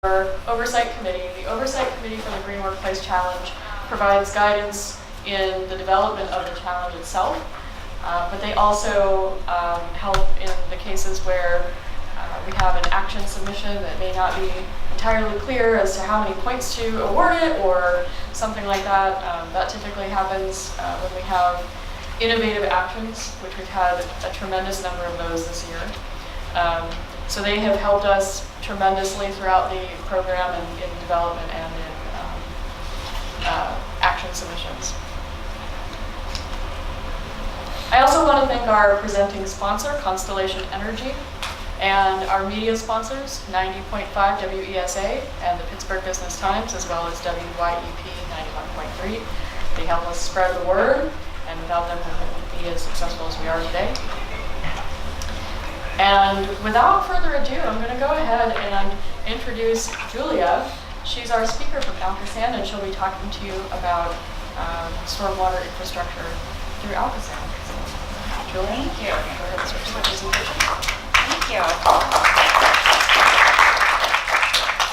our Oversight Committee. The Oversight Committee for the Green Workplace Challenge provides guidance in the development of the challenge itself, but they also help in the cases where we have an action submission that may not be entirely clear as to how many points to award it or something like that. That typically happens when we have innovative actions, which we've had a tremendous number of those this year. So they have helped us tremendously throughout the program and in development and in action submissions. I also want to thank our presenting sponsor, Constellation Energy, and our media sponsors, 90.5 WESA and the Pittsburgh Business Times, as well as WYEP 91.3. They help us spread the word, and without them, we wouldn't be as successful as we are today. And without further ado, I'm going to go ahead and introduce Julia. She's our speaker from ALCOSAN, and she'll be talking to you about stormwater infrastructure through ALCOSAN. So, Julia, thank you. Go ahead and switch to the presentation. Thank you.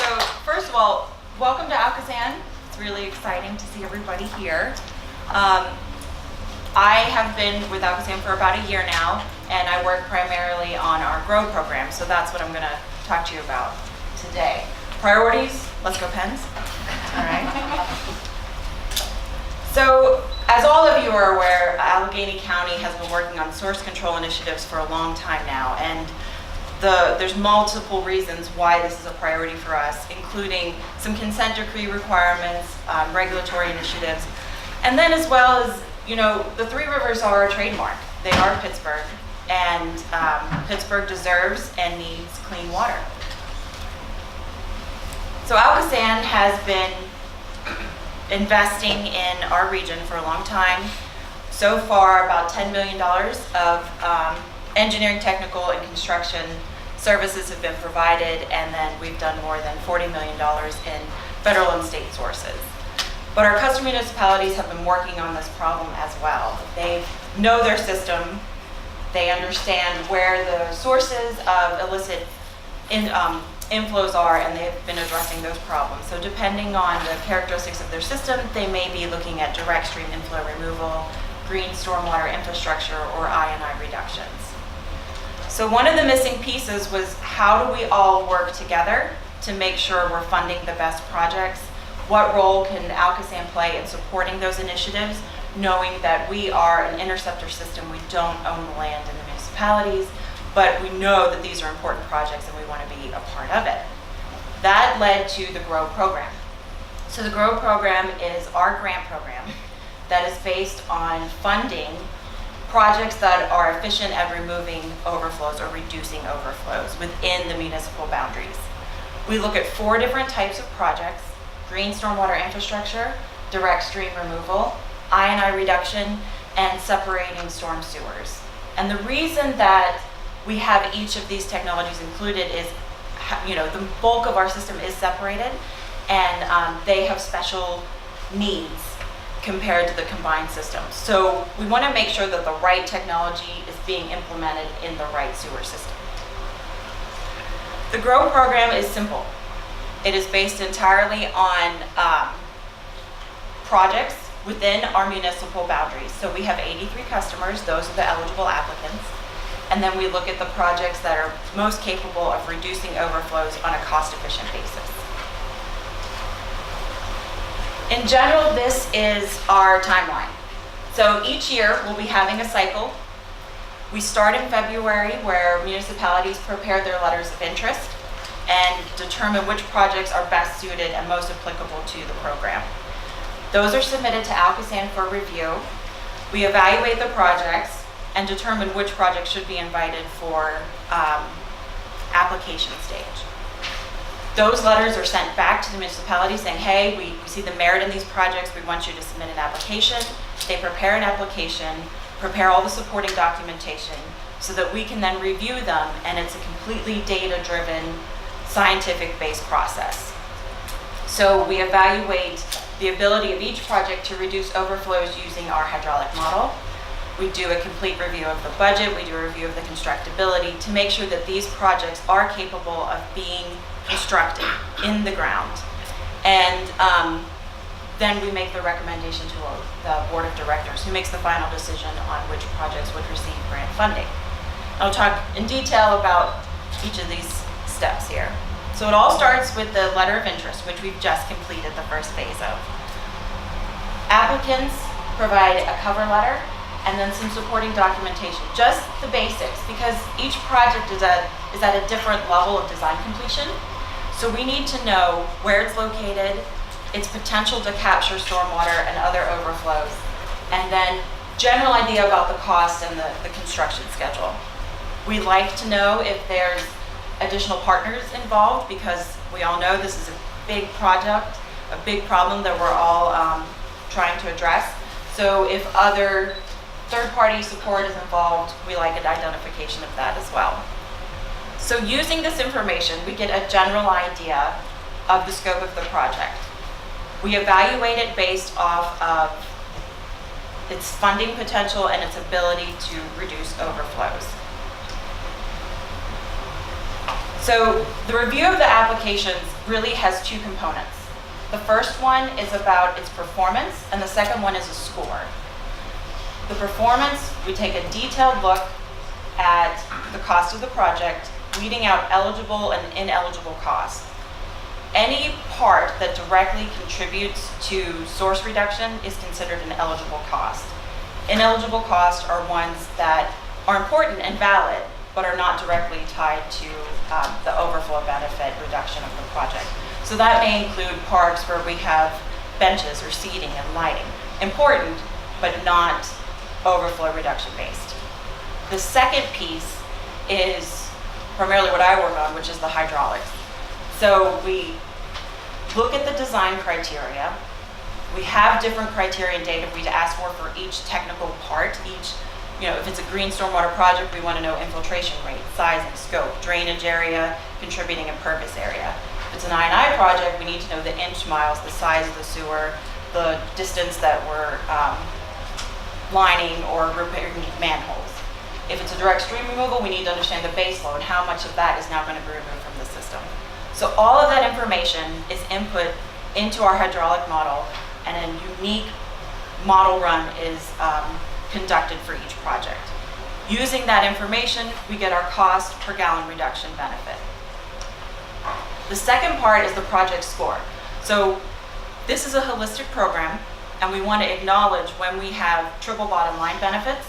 So first of all, welcome to ALCOSAN. It's really exciting to see everybody here. I have been with ALCOSAN for about a year now, and I work primarily on our GROW program, so that's what I'm going to talk to you about today. Priorities, let's go Pens. All right. So, as all of you are aware, Allegheny County has been working on source control initiatives for a long time now, and there's multiple reasons why this is a priority for us, including some consent decree requirements, regulatory initiatives, and then as well as, you know, the Three Rivers are a trademark. They are Pittsburgh, and Pittsburgh deserves and needs clean water. So ALCOSAN has been investing in our region for a long time. So far, about $10 million of engineering, technical, and construction services have been provided, and then we've done more than $40 million in federal and state sources. But our customer municipalities have been working on this problem as well. They know their system, they understand where the sources of illicit inflows are, and they've been addressing those problems. So depending on the characteristics of their system, they may be looking at direct stream inflow removal, green stormwater infrastructure, or I&I reductions. So one of the missing pieces was, how do we all work together to make sure we're funding the best projects? What role can ALCOSAN play in supporting those initiatives, knowing that we are an interceptor system, we don't own the land in the municipalities, but we know that these are important projects and we want to be a part of it. That led to the GROW program. So the GROW program is our grant program that is based on funding projects that are efficient at removing overflows or reducing overflows within the municipal boundaries. We look at 4 different types of projects: green stormwater infrastructure, direct stream removal, I&I reduction, and separating storm sewers. And the reason that we have each of these technologies included is, you know, the bulk of our system is separated, and they have special needs compared to the combined system. So we want to make sure that the right technology is being implemented in the right sewer system. The GROW program is simple. It is based entirely on projects within our municipal boundaries. So we have 83 customers, those are the eligible applicants. And then we look at the projects that are most capable of reducing overflows on a cost-efficient basis. In general, this is our timeline. So each year we'll be having a cycle. We start in February, where municipalities prepare their letters of interest and determine which projects are best suited and most applicable to the program. Those are submitted to ALCOSAN for review. We evaluate the projects and determine which projects should be invited for application stage. Those letters are sent back to the municipality saying, hey, we see the merit in these projects, we want you to submit an application. They prepare an application, prepare all the supporting documentation so that we can then review them, and it's a completely data-driven, scientific-based process. So we evaluate the ability of each project to reduce overflows using our hydraulic model. We do a complete review of the budget, we do a review of the constructability to make sure that these projects are capable of being constructed in the ground. And then we make the recommendation to the board of directors, who makes the final decision on which projects would receive grant funding. I'll talk in detail about each of these steps here. So it all starts with the letter of interest, which we've just completed the first phase of. Applicants provide a cover letter and then some supporting documentation, just the basics, because each project is at a different level of design completion. So we need to know where it's located, its potential to capture stormwater and other overflows, and then general idea about the cost and the construction schedule. We like to know if there's additional partners involved, because we all know this is a big project, a big problem that we're all trying to address. So if other third-party support is involved, we like an identification of that as well. So using this information, we get a general idea of the scope of the project. We evaluate it based off of its funding potential and its ability to reduce overflows. So the review of the applications really has two components. The first one is about its performance, and the second one is a score. The performance, we take a detailed look at the cost of the project, weeding out eligible and ineligible costs. Any part that directly contributes to source reduction is considered an eligible cost. Ineligible costs are ones that are important and valid, but are not directly tied to the overflow benefit reduction of the project. So that may include parks where we have benches or seating and lighting. Important, but not overflow reduction based. The second piece is primarily what I work on, which is the hydraulics. So we look at the design criteria. We have different criteria and data we ask for each technical part. If it's a green stormwater project, we want to know infiltration rate, size and scope, drainage area, contributing impervious area. If it's an I&I project, we need to know the inch miles, the size of the sewer, the distance that we're lining or repairing manholes. If it's a direct stream removal, we need to understand the base load, how much of that is now going to be removed from the system. So all of that information is input into our hydraulic model, and a unique model run is conducted for each project. Using that information, we get our cost per gallon reduction benefit. The second part is the project score. So this is a holistic program, and we want to acknowledge when we have triple bottom line benefits,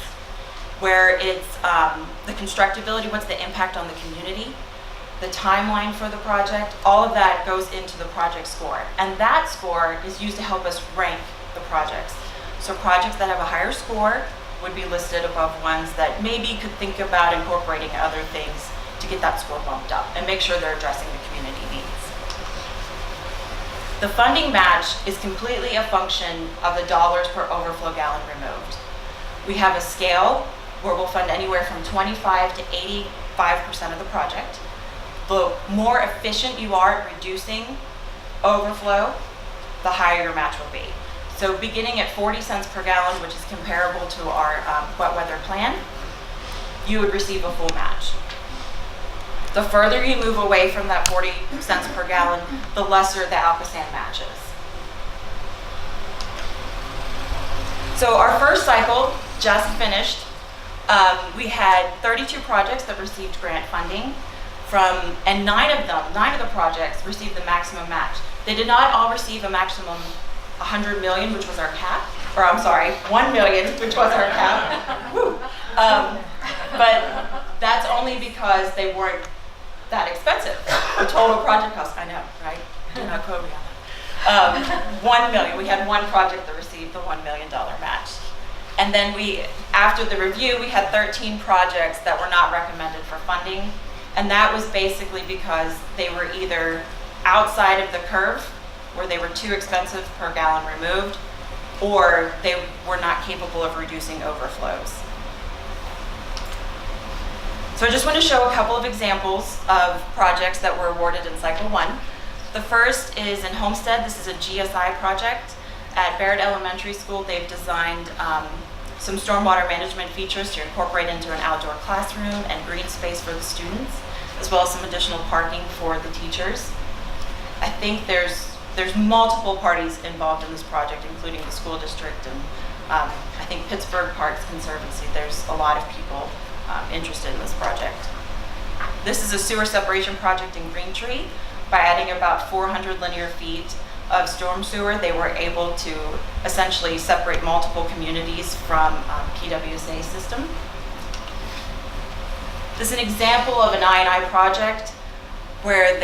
where it's the constructability, what's the impact on the community, the timeline for the project, all of that goes into the project score. And that score is used to help us rank the projects. So projects that have a higher score would be listed above ones that maybe could think about incorporating other things to get that score bumped up and make sure they're addressing the community needs. The funding match is completely a function of the dollars per overflow gallon removed. We have a scale where we'll fund anywhere from 25 to 85% of the project. The more efficient you are at reducing overflow, the higher your match will be. So beginning at 40 cents per gallon, which is comparable to our wet weather plan, you would receive a full match. The further you move away from that 40 cents per gallon, the lesser the ALCOSAN match is. So our first cycle just finished. We had 32 projects that received grant funding and nine of the projects received the maximum match. They did not all receive a maximum 100 million, which was our cap, or I'm sorry, 1 million, which was our cap. Woo. But that's only because they weren't that expensive. The total project cost, I know, right? Do not quote me on that. 1 million, we had one project that received the $1 million match. And then after the review, we had 13 projects that were not recommended for funding. And that was basically because they were either outside of the curve, where they were too expensive per gallon removed, or they were not capable of reducing overflows. So I just want to show a couple of examples of projects that were awarded in cycle one. The first is in Homestead. This is a GSI project. At Barrett Elementary School, they've designed some stormwater management features to incorporate into an outdoor classroom and green space for the students. The as well as some additional parking for the teachers. I think there's multiple parties involved in this project, including the school district and I think Pittsburgh Parks Conservancy. There's a lot of people interested in this project. This is a sewer separation project in Green Tree. By adding about 400 linear feet of storm sewer, they were able to essentially separate multiple communities from PWSA system. This is an example of an I&I project where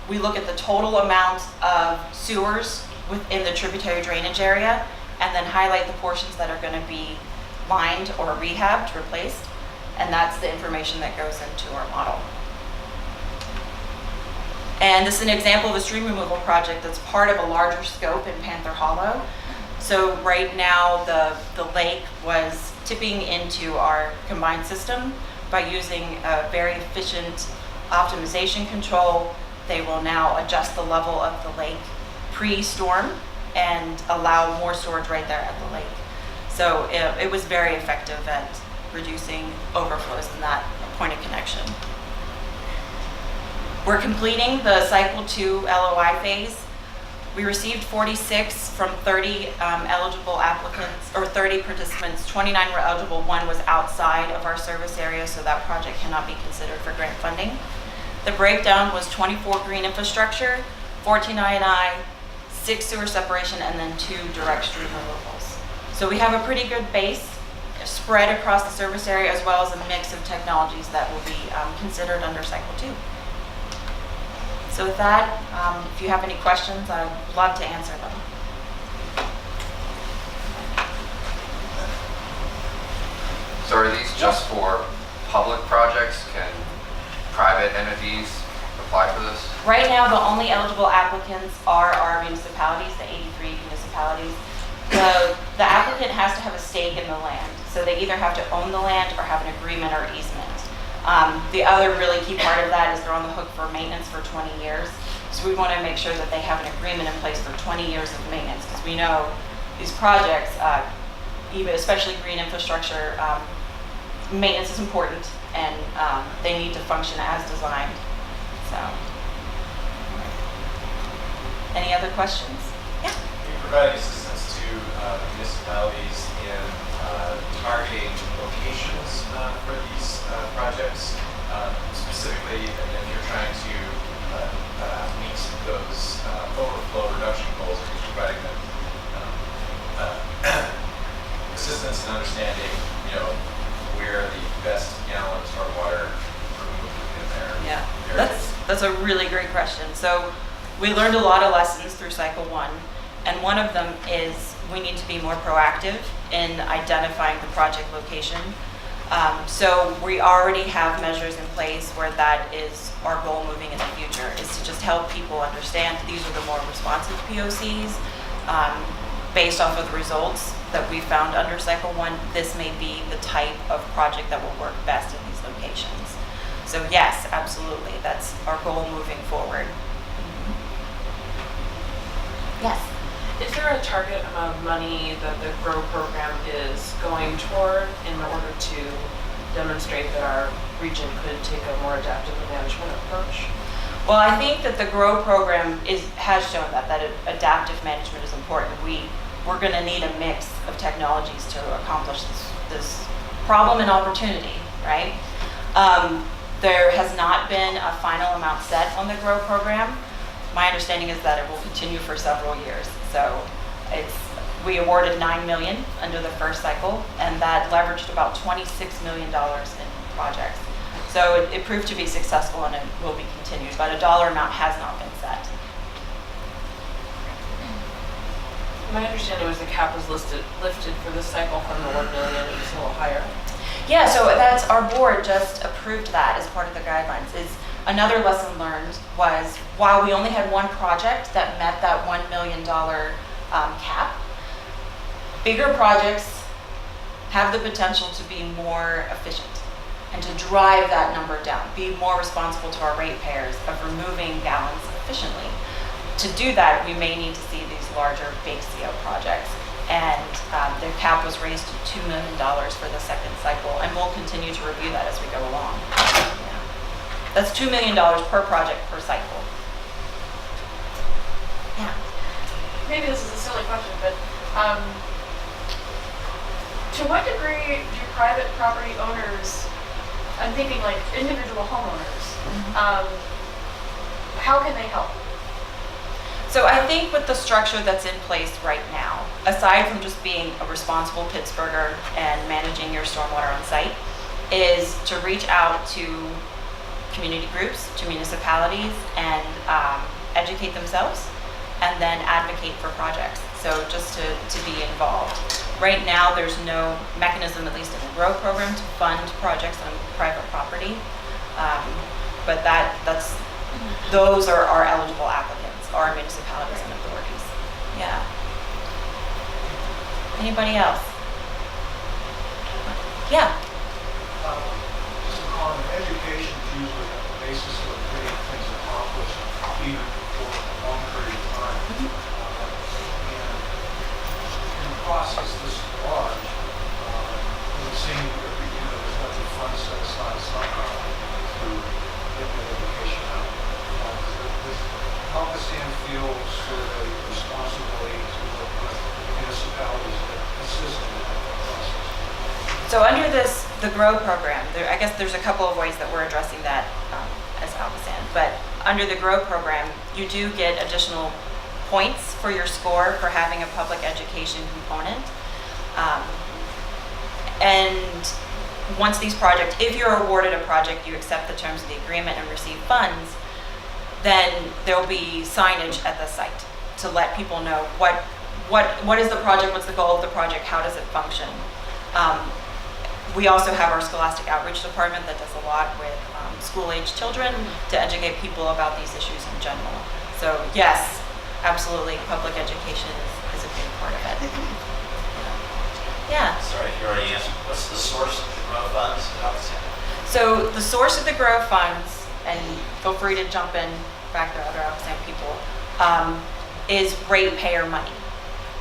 we look at the total amount of sewers within the tributary drainage area and then highlight the portions that are going to be lined or rehabbed, replaced, and that's the information that goes into our model. And this is an example of a stream removal project that's part of a larger scope in Panther Hollow. So right now the lake was tipping into our combined system by using a very efficient optimization control. They will now adjust the level of the lake pre-storm and allow more storage right there at the lake. So it was very effective at reducing overflows in that point of connection. We're completing the cycle 2 LOI phase. We received 46 from 30 eligible applicants, or 30 participants. 29 were eligible, 1 was outside of our service area, so that project cannot be considered for grant funding. The breakdown was 24 green infrastructure, 14 I&I, 6 sewer separation, and then 2 direct stream removals. So we have a pretty good base spread across the service area, as well as a mix of technologies that will be considered under cycle 2. So with that, if you have any questions, I'd love to answer them. So are these just for public projects? Can private entities apply for this? Right now, the only eligible applicants are our municipalities, the 83 municipalities. The applicant has to have a stake in the land. So they either have to own the land or have an agreement or easement. The other really key part of that is they're on the hook for maintenance for 20 years. So we want to make sure that they have an agreement in place for 20 years of maintenance, because we know these projects, even especially green infrastructure, maintenance is important, and they need to function as designed. So, any other questions? Yeah. We provide assistance to municipalities in targeting locations for these projects. Specifically, if you're trying to meet those overflow reduction goals, are you providing them assistance in understanding, where the best gallons of water removed in there? Yeah, that's a really great question. So we learned a lot of lessons through cycle 1, and one of them is we need to be more proactive in identifying the project location. So we already have measures in place where that is our goal moving in the future, is to just help people understand these are the more responsive POCs. Based off of the results that we found under cycle 1, this may be the type of project that will work best in these locations. So yes, absolutely, that's our goal moving forward. Yes. Is there a target amount of money that the GROW program is going toward in order to demonstrate that our region could take a more adaptive management approach? Well, I think that the GROW program has shown that adaptive management is important. We're going to need a mix of technologies to accomplish this problem and opportunity, right? There has not been a final amount set on the GROW program. My understanding is that it will continue for several years. So we awarded $9 million under the first cycle, and that leveraged about $26 million in projects. So it proved to be successful, and it will be continued, but a dollar amount has not been set. My understanding was the cap was lifted for this cycle from the $1 million. It was a little higher. Yeah, so that's our board just approved that as part of the guidelines. Another lesson learned was while we only had one project that met that $1 million cap, bigger projects have the potential to be more efficient and to drive that number down, be more responsible to our ratepayers of removing gallons efficiently. To do that, we may need to see these larger big CO projects. And the cap was raised to $2 million for the second cycle, and we'll continue to review that as we go along. Yeah. That's $2 million per project per cycle. Yeah. Maybe this is a silly question, but to what degree do private property owners, I'm thinking like individual homeowners, how can they help? So I think with the structure that's in place right now, aside from just being a responsible Pittsburgher and managing your stormwater on site, is to reach out to community groups, to municipalities, and educate themselves, and then advocate for projects. So just to be involved. Right now, there's no mechanism, at least in the GROW program, to fund projects on private property. But those are our eligible applicants, our municipalities and authorities. Yeah. Anybody else? Yeah. Just a comment, education is usually the basis of getting things accomplished, even for a long period of time. And in a process this large, it would seem that there's got to be funds set aside somehow to get that education out. Does ALCOSAN feel sort of a responsibility to work with municipalities that assist in that process? So under the GROW program, I guess there's a couple of ways that we're addressing that as ALCOSAN. But under the GROW program, you do get additional points for your score for having a public education component. And once these projects, if you're awarded a project, you accept the terms of the agreement and receive funds, then there'll be signage at the site to let people know what is the project, what's the goal of the project, how does it function. We also have our scholastic outreach department that does a lot with school-age children to educate people about these issues in general. So yes, absolutely, public education is a big part of it. Yeah. Sorry if you already answered. What's the source of the GROW funds at ALCOSAN? So the source of the GROW funds, and feel free to jump in back to other ALCOSAN people, is ratepayer money.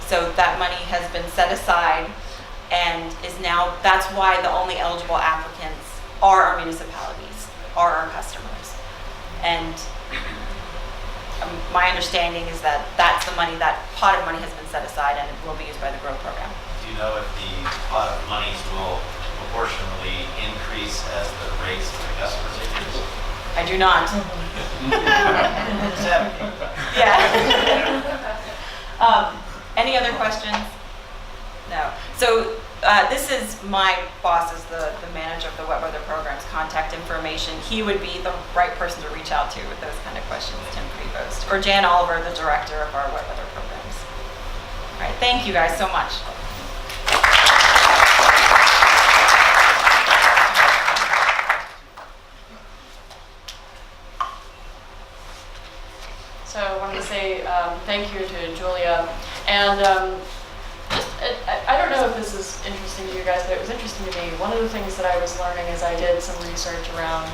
So that money has been set aside and is now, that's why the only eligible applicants are our municipalities, are our customers. And my understanding is that that's the money, that pot of money has been set aside and it will be used by the GROW program. Do you know if the pot of monies will proportionally increase as the rates of the customers increase? I do not. Yeah. Any other questions? No. So this is my boss, is the manager of the wet weather program's contact information. He would be the right person to reach out to with those kind of questions, Tim Prevost, or Jan Oliver, the director of our wet weather programs. All right, thank you guys so much. So I wanted to say thank you to Julia. And I don't know if this is interesting to you guys, but it was interesting to me. One of the things that I was learning as I did some research around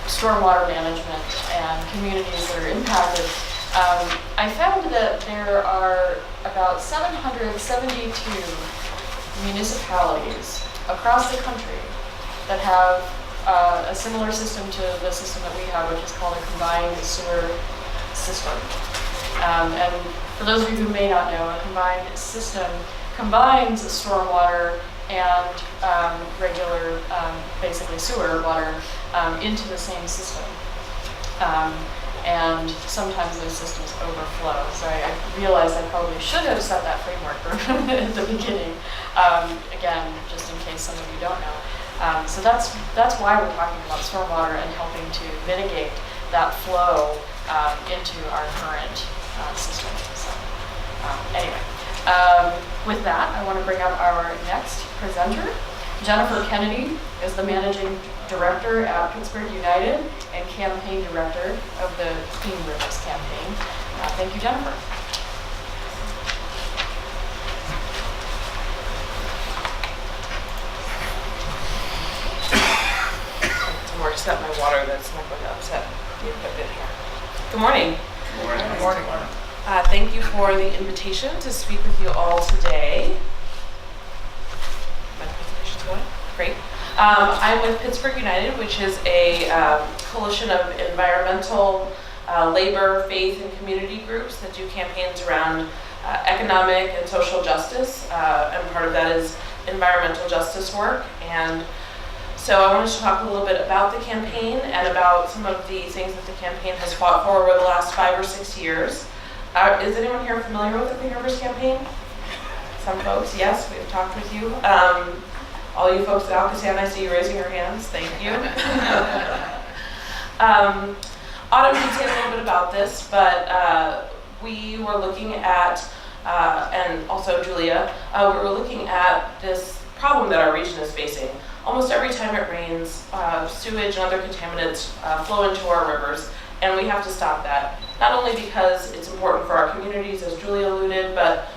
stormwater management and communities that are impacted, I found that there are about 772 municipalities across the country that have a similar system to the system that we have, which is called a combined sewer system. And for those of you who may not know, a combined system combines stormwater and regular, basically sewer water into the same system. And sometimes those systems overflow. So I realized I probably should have set that framework at the beginning. Again, just in case some of you don't know. So that's why we're talking about stormwater and helping to mitigate that flow into our current system. So anyway, with that, I want to bring up our next presenter. Jennifer Kennedy is the managing director at Pittsburgh United and campaign director of the Clean Rivers campaign. Thank you, Jennifer. More just got my water that's not going to upset you a bit here. Good morning. Good morning. Good morning. Thank you for the invitation to speak with you all today. My presentation's going? Great. I'm with Pittsburgh United, which is a coalition of environmental, labor, faith, and community groups that do campaigns around economic and social justice, and part of that is environmental justice work. And so I wanted to talk a little bit about the campaign and about some of the things that the campaign has fought for over the last 5 or 6 years. Is anyone here familiar with the Clean Rivers campaign? Some folks, yes, we've talked with you. All you folks at ALCOSAN, I see you raising your hands, thank you. Autumn can say a little bit about this, but we were looking at, and also Julia, we were looking at this problem that our region is facing. Almost every time it rains, sewage and other contaminants flow into our rivers, and we have to stop that. Not only because it's important for our communities, as Julia alluded, but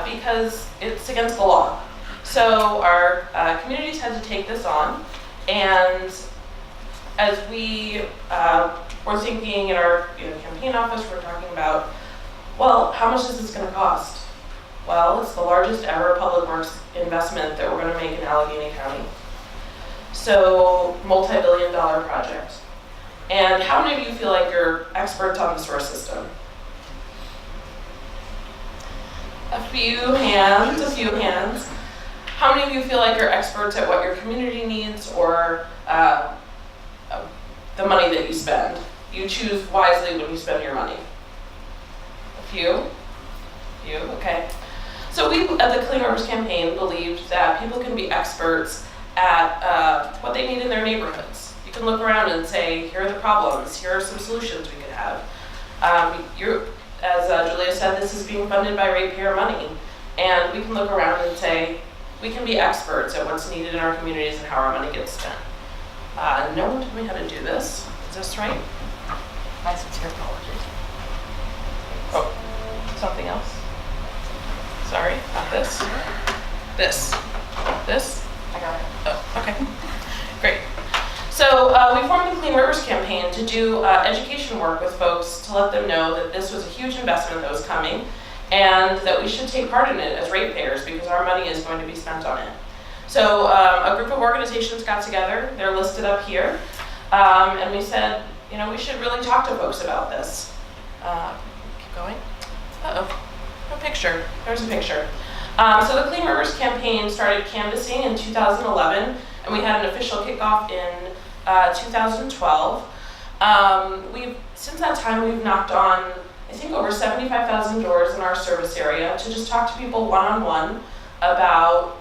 because it's against the law. So our communities had to take this on, and as we were thinking in our campaign office, we're talking about, well, how much is this going to cost? Well, it's the largest ever public works investment that we're going to make in Allegheny County. So, multi-billion-dollar project. And how many of you feel like you're experts on the sewer system? A few hands, a few hands. How many of you feel like you're experts at what your community needs or the money that you spend? You choose wisely when you spend your money. A few? Few, okay. So we at the Clean Rivers campaign believed that people can be experts at what they need in their neighborhoods. You can look around and say, here are the problems, here are some solutions we could have. As Julia said, this is being funded by ratepayer money, and we can look around and say, we can be experts at what's needed in our communities and how our money gets spent. No one told me how to do this. Is this right? My sincere apologies. Oh, something else? Sorry, not this. This. This? I got it. Oh, okay. Great. So we formed the Clean Rivers campaign to do education work with folks to let them know that this was a huge investment that was coming and that we should take part in it as ratepayers because our money is going to be spent on it. So a group of organizations got together, they're listed up here, and we said, we should really talk to folks about this. Keep going. Uh-oh, no picture, there's a picture. So the Clean Rivers campaign started canvassing in 2011, and we had an official kickoff in 2012. Since that time, we've knocked on, I think, over 75,000 doors in our service area to just talk to people one-on-one about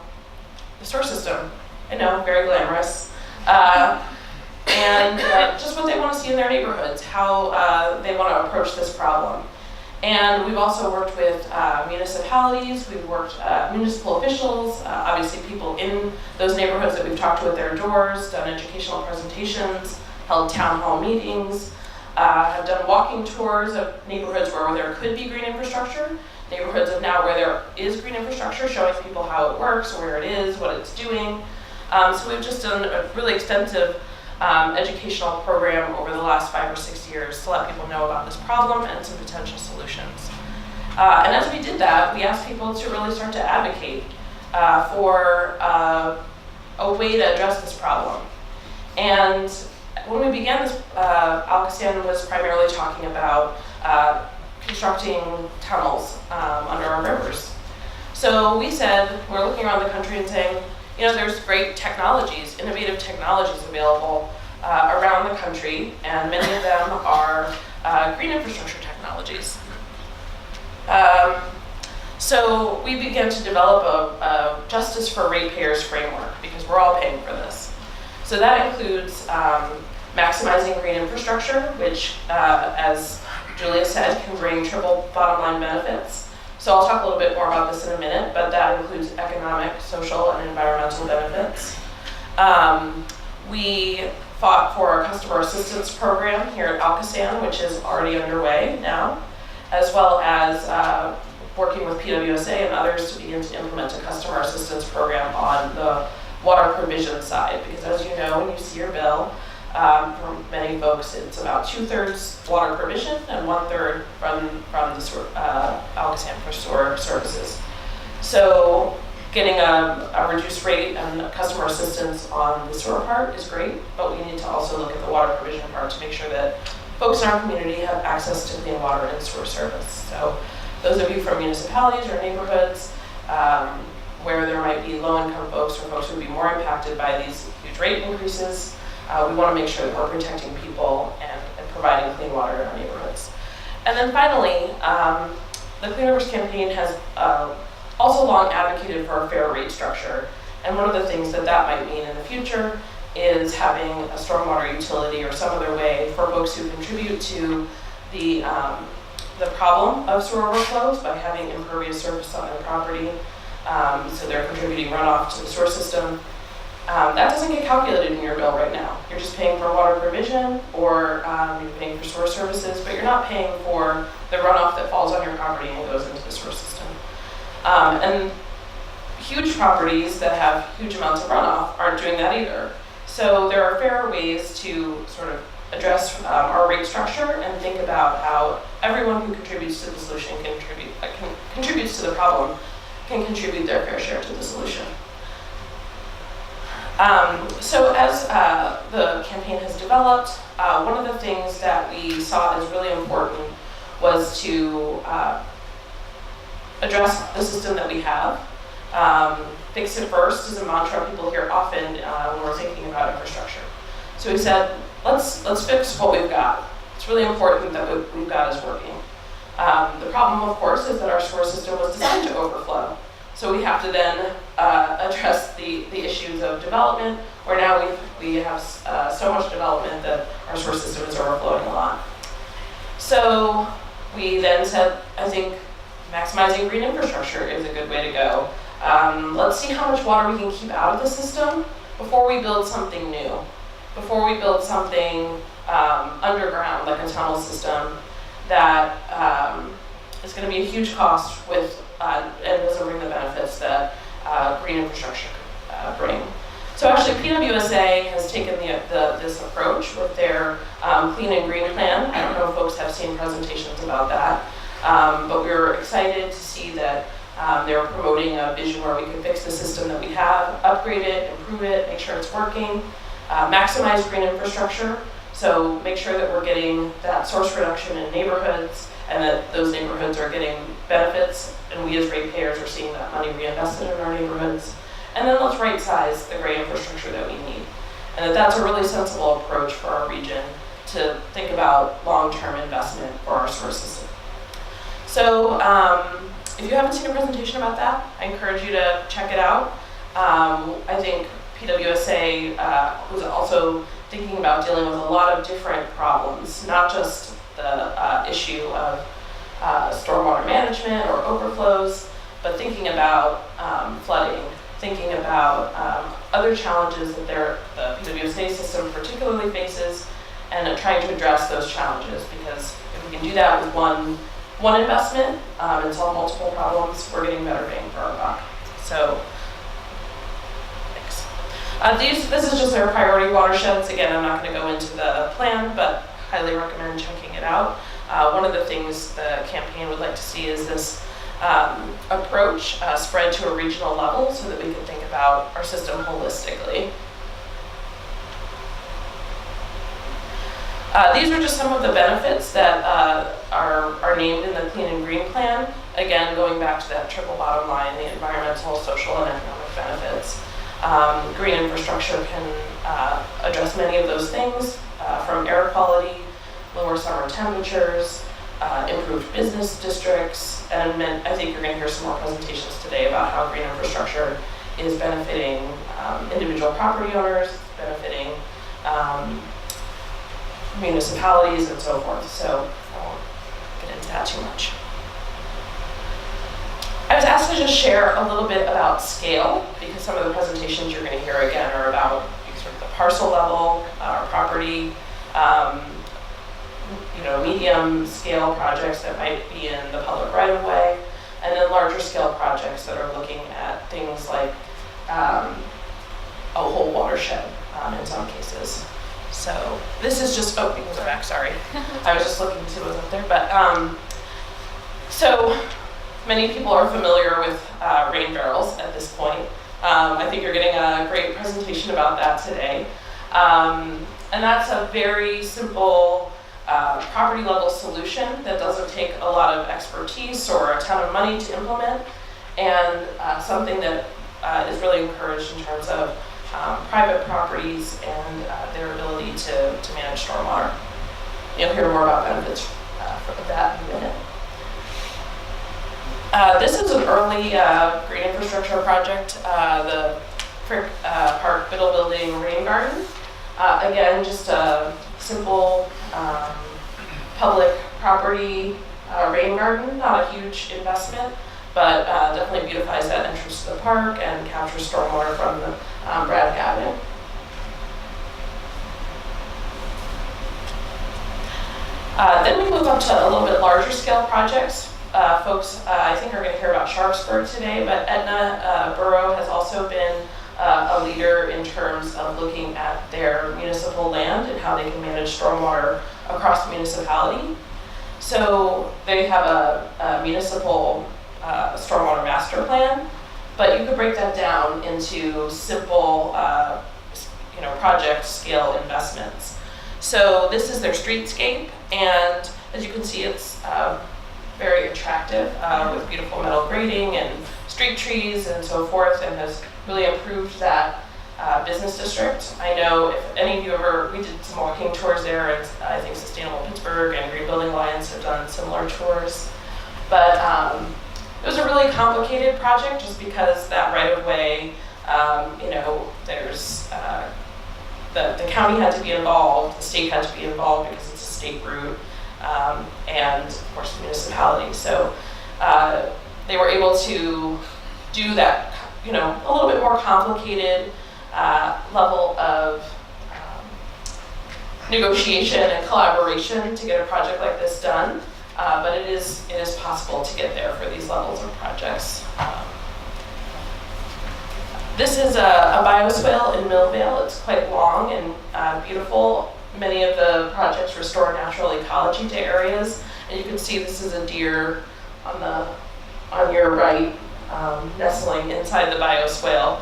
the sewer system. I know, very glamorous. And just what they want to see in their neighborhoods, how they want to approach this problem. And we've also worked with municipalities, we've worked municipal officials, obviously people in those neighborhoods that we've talked to at their doors, done educational presentations, held town hall meetings, have done walking tours of neighborhoods where there could be green infrastructure, neighborhoods of now where there is green infrastructure, showing people how it works, where it is, what it's doing. So we've just done a really extensive educational program over the last 5 or 6 years to let people know about this problem and some potential solutions. And as we did that, we asked people to really start to advocate for a way to address this problem. And when we began this, ALCOSAN was primarily talking about constructing tunnels under our rivers. So we said, we're looking around the country and saying, there's great technologies, innovative technologies available around the country, and many of them are green infrastructure technologies. So we began to develop a justice for ratepayers framework because we're all paying for this. So that includes maximizing green infrastructure, which, as Julia said, can bring triple bottom line benefits. So I'll talk a little bit more about this in a minute, but that includes economic, social, and environmental benefits. We fought for a customer assistance program here at ALCOSAN, which is already underway now, as well as working with PWSA and others to begin to implement a customer assistance program on the water provision side, because as you know, when you see your bill, for many folks, it's about 2/3 water provision and 1/3 from the ALCOSAN for sewer services. So getting a reduced rate and customer assistance on the sewer part is great, but we need to also look at the water provision part to make sure that folks in our community have access to clean water and sewer service. So those of you from municipalities or neighborhoods where there might be low-income folks or folks who would be more impacted by these huge rate increases, we want to make sure that we're protecting people and providing clean water in our neighborhoods. And then finally, the Clean Rivers campaign has also long advocated for a fair rate structure. And one of the things that that might mean in the future is having a stormwater utility or some other way for folks who contribute to the problem of sewer overflows by having impervious surface on their property. So they're contributing runoff to the sewer system. That doesn't get calculated in your bill right now. You're just paying for water provision or you're paying for sewer services, but you're not paying for the runoff that falls on your property and goes into the sewer system. And huge properties that have huge amounts of runoff aren't doing that either. So there are fairer ways to sort of address our rate structure and think about how everyone who contributes to the solution contributes to the problem can contribute their fair share to the solution. So as the campaign has developed, one of the things that we saw as really important was to address the system that we have. Fix it first is a mantra people hear often when we're thinking about infrastructure. So we said, let's fix what we've got. It's really important that what we've got is working. The problem, of course, is that our sewer system was designed to overflow. So we have to then address the issues of development, where now we have so much development that our sewer system is overflowing a lot. So we then said, I think maximizing green infrastructure is a good way to go. Let's see how much water we can keep out of the system before we build something new, before we build something underground, like a tunnel system that is going to be a huge cost with and doesn't bring the benefits that green infrastructure bring. So actually PWSA has taken this approach with their Clean and Green Plan. I don't know if folks have seen presentations about that, but we were excited to see that they're promoting a vision where we can fix the system that we have, upgrade it, improve it, make sure it's working, maximize green infrastructure, so make sure that we're getting that source reduction in neighborhoods and that those neighborhoods are getting benefits and we as ratepayers are seeing that money reinvested in our neighborhoods. And then let's right size the gray infrastructure that we need. And that's a really sensible approach for our region to think about long-term investment for our sewer system. So if you haven't seen a presentation about that, I encourage you to check it out. I think PWSA was also thinking about dealing with a lot of different problems, not just the issue of stormwater management or overflows, but thinking about flooding, thinking about other challenges that the PWSA system particularly faces, and trying to address those challenges, because if we can do that with one investment and solve multiple problems, we're getting better bang for our buck. So, thanks. This is just our priority watersheds. Again, I'm not going to go into the plan, but highly recommend checking it out. One of the things the campaign would like to see is this approach spread to a regional level so that we can think about our system holistically. These are just some of the benefits that are named in the Clean and Green Plan. Again, going back to that triple bottom line, the environmental, social, and economic benefits. Green infrastructure can address many of those things, from air quality, lower summer temperatures, improved business districts, and I think you're going to hear some more presentations today about how green infrastructure is benefiting individual property owners, benefiting municipalities, and so forth. So I won't get into that too much. I was asked to just share a little bit about scale, because some of the presentations you're going to hear again are about sort of the parcel level, our property, medium scale projects that might be in the public right of way, and then larger scale projects that are looking at things like a whole watershed in some cases. So this is just, oh, we can go back, sorry. I was just looking to see what was up there, but so many people are familiar with rain barrels at this point. I think you're getting a great presentation about that today. And that's a very simple property level solution that doesn't take a lot of expertise or a ton of money to implement, and something that is really encouraged in terms of private properties and their ability to manage stormwater. You'll hear more about benefits of that in a minute. This is an early green infrastructure project, the Frick Park Biddle Building Rain Garden. Again, just a simple public property rain garden, not a huge investment, but definitely beautifies that entrance to the park and captures stormwater from the Braddock Avenue. Then we move up to a little bit larger scale projects. Folks, I think are going to hear about Sharpsburg today, but Etna Borough has also been a leader in terms of looking at their municipal land and how they can manage stormwater across the municipality. So they have a municipal stormwater master plan, but you could break that down into simple, project scale investments. So this is their streetscape, and as you can see, it's very attractive with beautiful metal grading and street trees and so forth, and has really improved that business district. I know if any of you we did some walking tours there, and I think Sustainable Pittsburgh and Green Building Alliance have done similar tours. But it was a really complicated project just because that right of way, there's the county had to be involved, the state had to be involved because it's a state route, and of course the municipality. So they were able to do that, a little bit more complicated level of negotiation and collaboration to get a project like this done, but it is possible to get there for these levels of projects. This is a bioswale in Millvale. It's quite long and beautiful. Many of the projects restore natural ecology to areas, and you can see this is a deer on your right, nestling inside the bioswale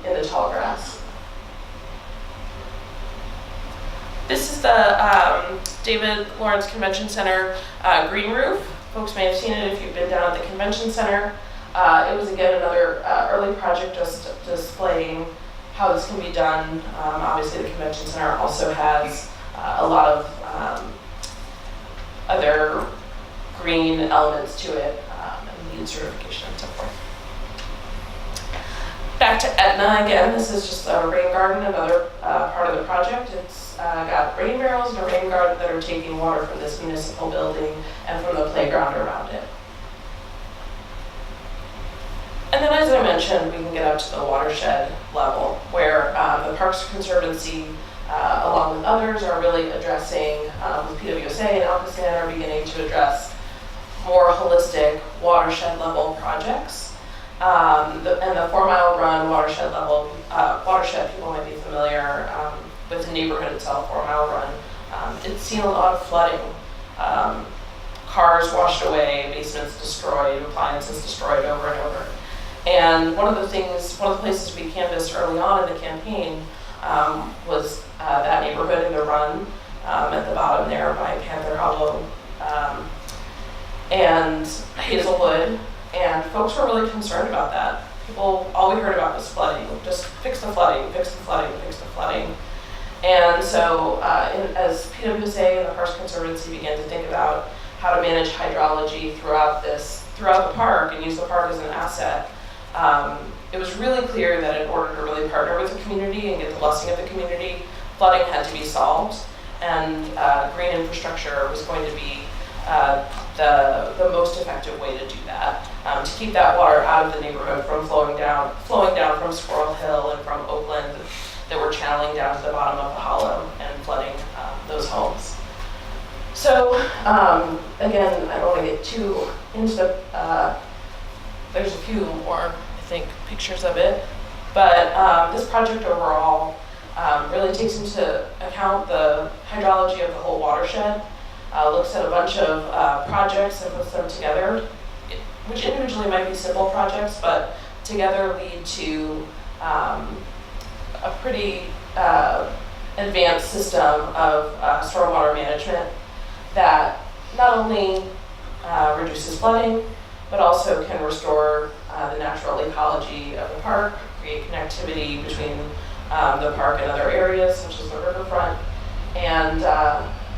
in the tall grass. This is the David Lawrence Convention Center green roof. Folks may have seen it if you've been down at the convention center. It was again another early project just displaying how this can be done. Obviously the convention center also has a lot of other green elements to it, and LEED certification and so forth. Back to Etna again, this is just a rain garden, another part of the project. It's got rain barrels and a rain garden that are taking water from this municipal building and from the playground around it. And then, as I mentioned, we can get up to the watershed level, where the Parks Conservancy, along with others, are really addressing, with PWSA and ALCOSAN, are beginning to address more holistic watershed level projects. And the 4 Mile Run watershed level, watershed, people might be familiar with the neighborhood itself, 4 Mile Run. It's seen a lot of flooding. Cars washed away, basements destroyed, appliances destroyed over and over. And one of the places we canvassed early on in the campaign was that neighborhood in the Run at the bottom there by Panther Hollow and Hazelwood, and folks were really concerned about that. All we heard about was flooding, just fix the flooding, fix the flooding, fix the flooding. And so as PWSA and the Parks Conservancy began to think about how to manage hydrology throughout the park and use the park as an asset, it was really clear that in order to really partner with the community and get the blessing of the community, flooding had to be solved, and green infrastructure was going to be the most effective way to do that, to keep that water out of the neighborhood from flowing down from Squirrel Hill and from Oakland that were channeling down to the bottom of the hollow and flooding those homes. So again, I don't want to get too into the, there's a few more, I think, pictures of it, but this project overall really takes into account the hydrology of the whole watershed, looks at a bunch of projects and puts them together which individually might be simple projects, but together lead to a pretty advanced system of stormwater management that not only reduces flooding, but also can restore the natural ecology of the park, create connectivity between the park and other areas, such as the riverfront, and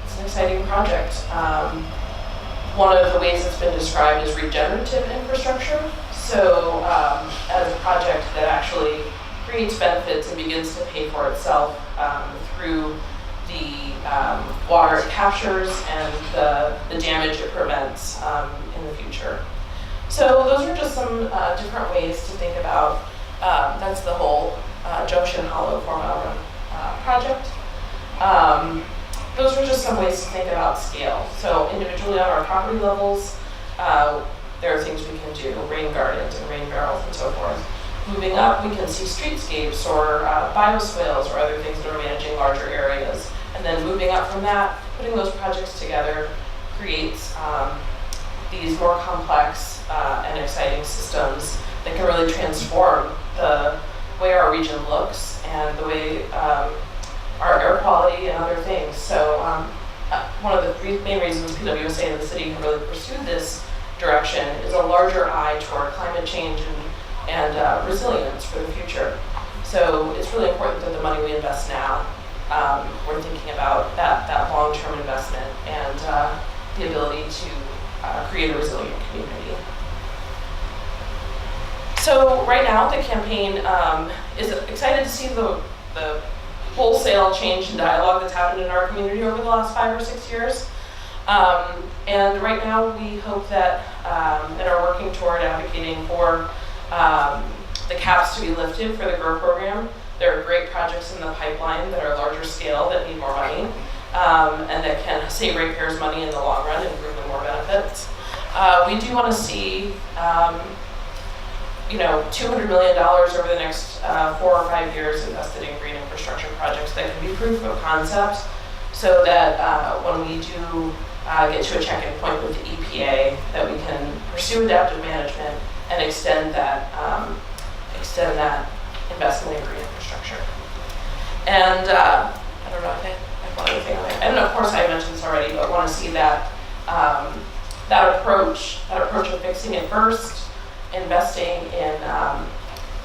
it's an exciting project. One of the ways it's been described is regenerative infrastructure. So as a project that actually creates benefits and begins to pay for itself through the water it captures and the damage it prevents in the future. So those are just some different ways to think about, that's the whole Junction Hollow 4 Mile Run project. Those are just some ways to think about scale. So individually on our property levels, there are things we can do, rain gardens and rain barrels and so forth. Moving up, we can see streetscapes or bioswales or other things that are managing larger areas. And then moving up from that, putting those projects together creates these more complex and exciting systems that can really transform the way our region looks and the way our air quality and other things. So one of the main reasons PWSA and the city have really pursued this direction is a larger eye toward climate change and resilience for the future. So it's really important that the money we invest now, we're thinking about that long-term investment and the ability to create a resilient community. So right now the campaign is excited to see the wholesale change in dialogue that's happened in our community over the last 5 or 6 years. And right now we hope that, and are working toward advocating for the caps to be lifted for the GROW program. There are great projects in the pipeline that are larger scale that need more money and that can save ratepayers money in the long run and bring them more benefits. We do want to see $200 million over the next 4 or 5 years invested in green infrastructure projects that can be proof of concept, so that when we do get to a check-in point with the EPA, that we can pursue adaptive management and extend that investment in green infrastructure. And I don't know if I have one other thing on there. And of course I mentioned this already, but want to see that that approach of fixing it first, investing in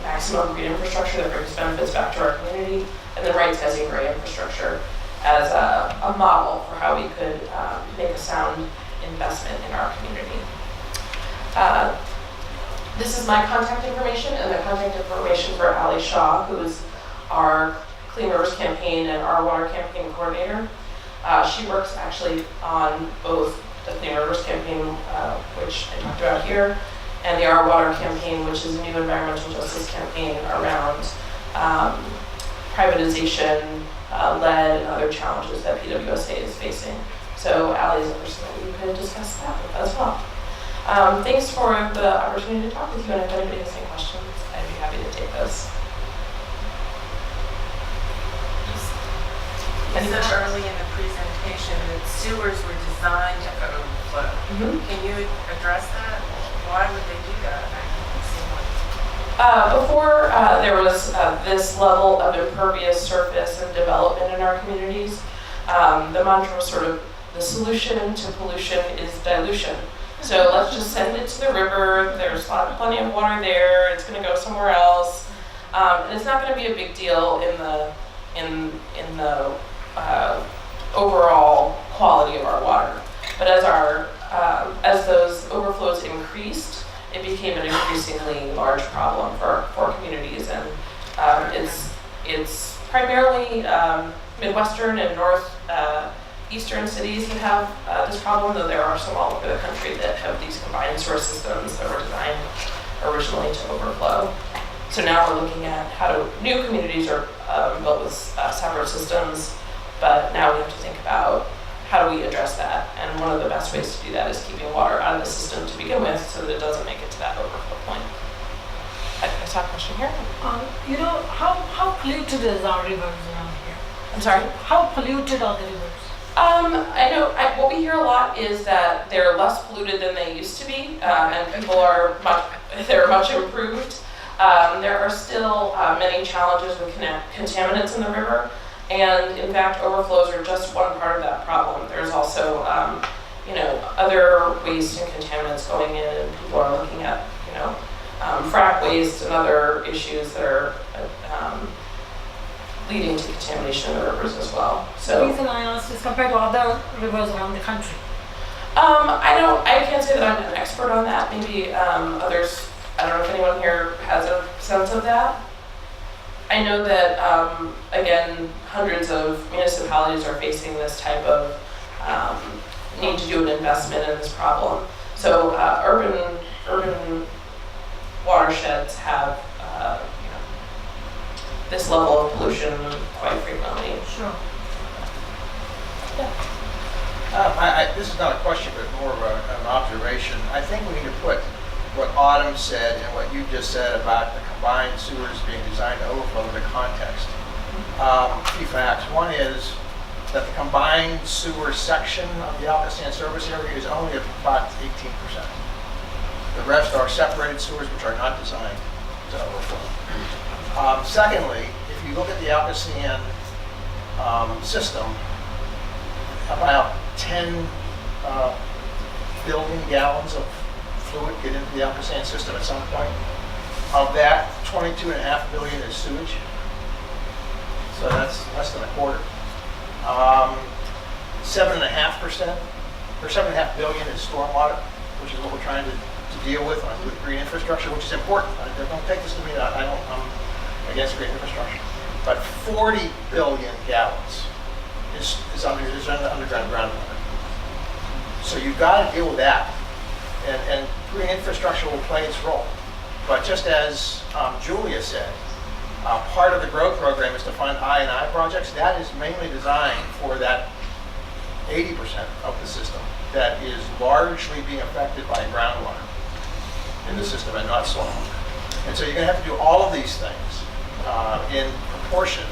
maximum green infrastructure that brings benefits back to our community, and then right-sizing gray infrastructure as a model for how we could make a sound investment in our community. This is my contact information and the contact information for Ali Shaw, who is our Clean Rivers campaign and our water campaign coordinator. She works actually on both the Clean Rivers campaign, which I talked about here, and the Our Water campaign, which is a new environmental justice campaign around privatization, lead, and other challenges that PWSA is facing. So Ali is a person that we could discuss that with as well. Thanks for the opportunity to talk with you, and if anybody has any questions, I'd be happy to take those. You said early in the presentation that sewers were designed to overflow. Can you address that? Why would they do that? Before there was this level of impervious surface and development in our communities, the mantra was sort of, the solution to pollution is dilution. So let's just send it to the river, there's plenty of water there, it's gonna go somewhere else. And it's not gonna be a big deal in the overall quality of our water. But as those overflows increased, it became an increasingly large problem for communities, and it's primarily Midwestern and Northeastern cities that have this problem, though there are some all over the country that have these combined source systems that were designed originally to overflow. So now we're looking at new communities are built with separate systems, but now we have to think about how do we address that? And one of the best ways to do that is keeping water out of the system to begin with so that it doesn't make it to that overflow point. I saw a question here. How polluted is our rivers around here? I'm sorry? How polluted are the rivers? I know, what we hear a lot is that they're less polluted than they used to be, and people are they're much improved. There are still many challenges with contaminants in the river, and in fact, overflows are just one part of that problem. There's also, other waste and contaminants going in, and people are looking at, frack waste and other issues that are leading to contamination in the rivers as well. The So, reason I asked is compared to other rivers around the country. I can't say that I'm an expert on that. Maybe others, I don't know if anyone here has a sense of that. I know that, again, hundreds of municipalities are facing this type of need to do an investment in this problem. So urban watersheds have this level of pollution quite frequently. Sure. This is not a question, but more of an observation. I think we need to put what Autumn said and what you just said about the combined sewers being designed to overflow into context. Key facts. One is that the combined sewer section of the ALCOSAN service area is only about 18%. The rest are separated sewers which are not designed to overflow. Secondly, if you look at the ALCOSAN system, about 10 billion gallons of fluid get into the ALCOSAN system at some point. Of that, 22.5 billion is sewage. So that's less than a quarter. 7.5% or 7.5 billion is stormwater, which is what we're trying to deal with green infrastructure, which is important. Don't take this to mean that I'm against green infrastructure. But 40 billion gallons is underground groundwater. So you've got to deal with that. And green infrastructure will play its role. But just as Julia said, part of the growth program is to fund I&I projects. That is mainly designed for that 80% of the system that is largely being affected by groundwater in the system and not soil. And so you're going to have to do all of these things in proportion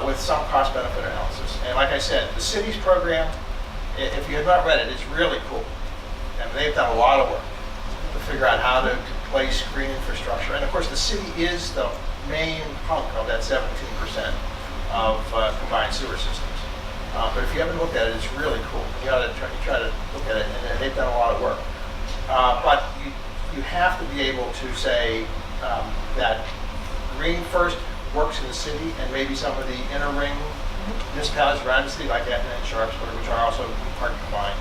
with some cost-benefit analysis. And like I said, the city's program, if you have not read it, it's really cool. And they've done a lot of work to figure out how to place green infrastructure. And of course, the city is the main hunk of that 17% of combined sewer systems. But if you haven't looked at it, it's really cool. You ought to try to look at it, and they've done a lot of work. But you have to be able to say that green first works in the city, and maybe some of the inner ring municipalities around the city, like Etna and Sharpsburg, which are also part combined.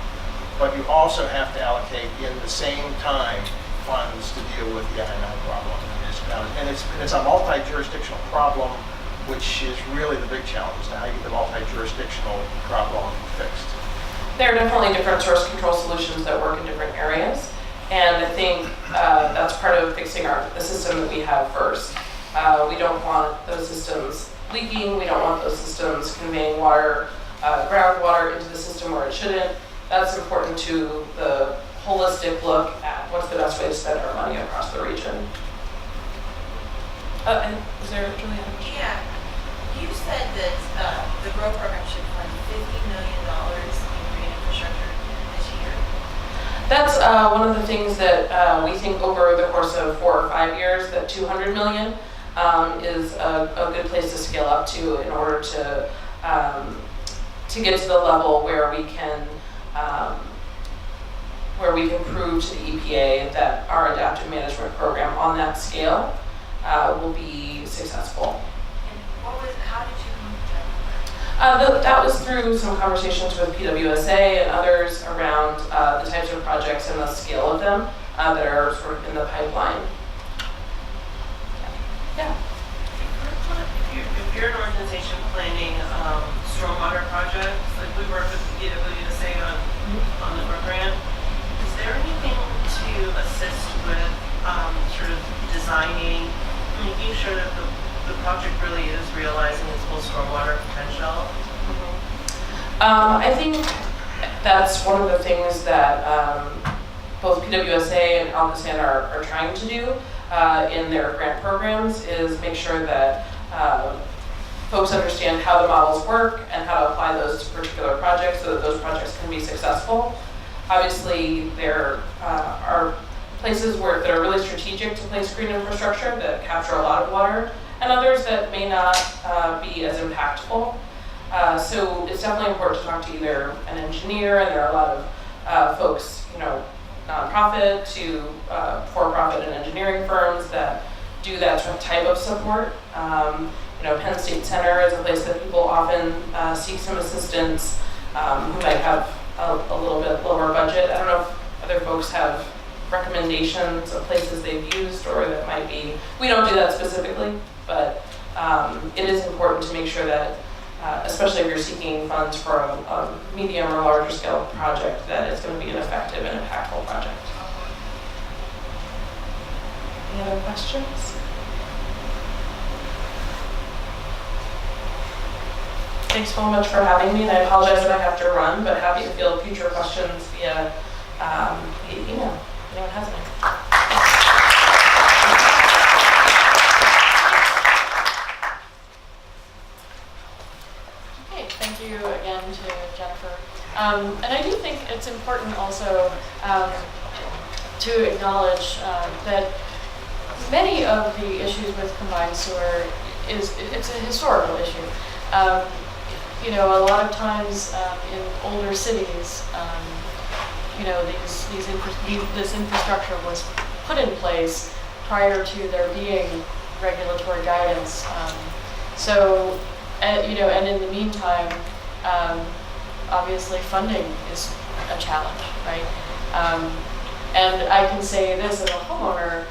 But you also have to allocate in the same time funds to deal with the I&I problem in municipalities. And it's a multi-jurisdictional problem, which is really the big challenge, is how you get the multi-jurisdictional problem fixed. There are definitely different source control solutions that work in different areas. And I think that's part of fixing the system that we have first. We don't want those systems leaking. We don't want those systems conveying water, groundwater into the system where it shouldn't. That's important to the holistic look at what's the best way to spend our money across the region. And is there Julie had a question? Yeah, you said that the growth program should fund $50 million in green infrastructure this year. That's one of the things that we think over the course of 4 or 5 years, that 200 million is a good place to scale up to in order to get to the level where we can prove to the EPA that our adaptive management program on that scale will be successful. And how did you come up with that? That was through some conversations with PWSA and others around the types of projects and the scale of them that are sort of in the pipeline. Yeah. If you're an organization planning stormwater projects, like we work with PWSA on the program, is there anything to assist with sort of designing, making sure that the project really is realizing its full stormwater potential? I think that's one of the things that both PWSA and ALCOSAN are trying to do in their grant programs, is make sure that folks understand how the models work and how to apply those to particular projects so that those projects can be successful. Obviously, there are places that are really strategic to place green infrastructure that capture a lot of water, and others that may not be as impactful. So it's definitely important to talk to either an engineer, and there are a lot of folks, nonprofit to for-profit and engineering firms that do that type of support. Penn State Center is a place that people often seek some assistance who might have a little bit lower budget. I don't know if other folks have recommendations of places they've used or that might be, we don't do that specifically, but it is important to make sure that, especially if you're seeking funds for a medium or larger scale project, that it's going to be an effective and impactful project. Any other questions? Thanks so much for having me, and I apologize if I have to run, but happy to field future questions via email. If anyone has any. Okay, thank you again to Jennifer. And I do think it's important also to acknowledge that many of the issues with combined sewer it's a historical issue. A lot of times in older cities, this infrastructure was put in place prior to there being regulatory guidance. And in the meantime, obviously funding is a challenge, right? And I can say this as a homeowner,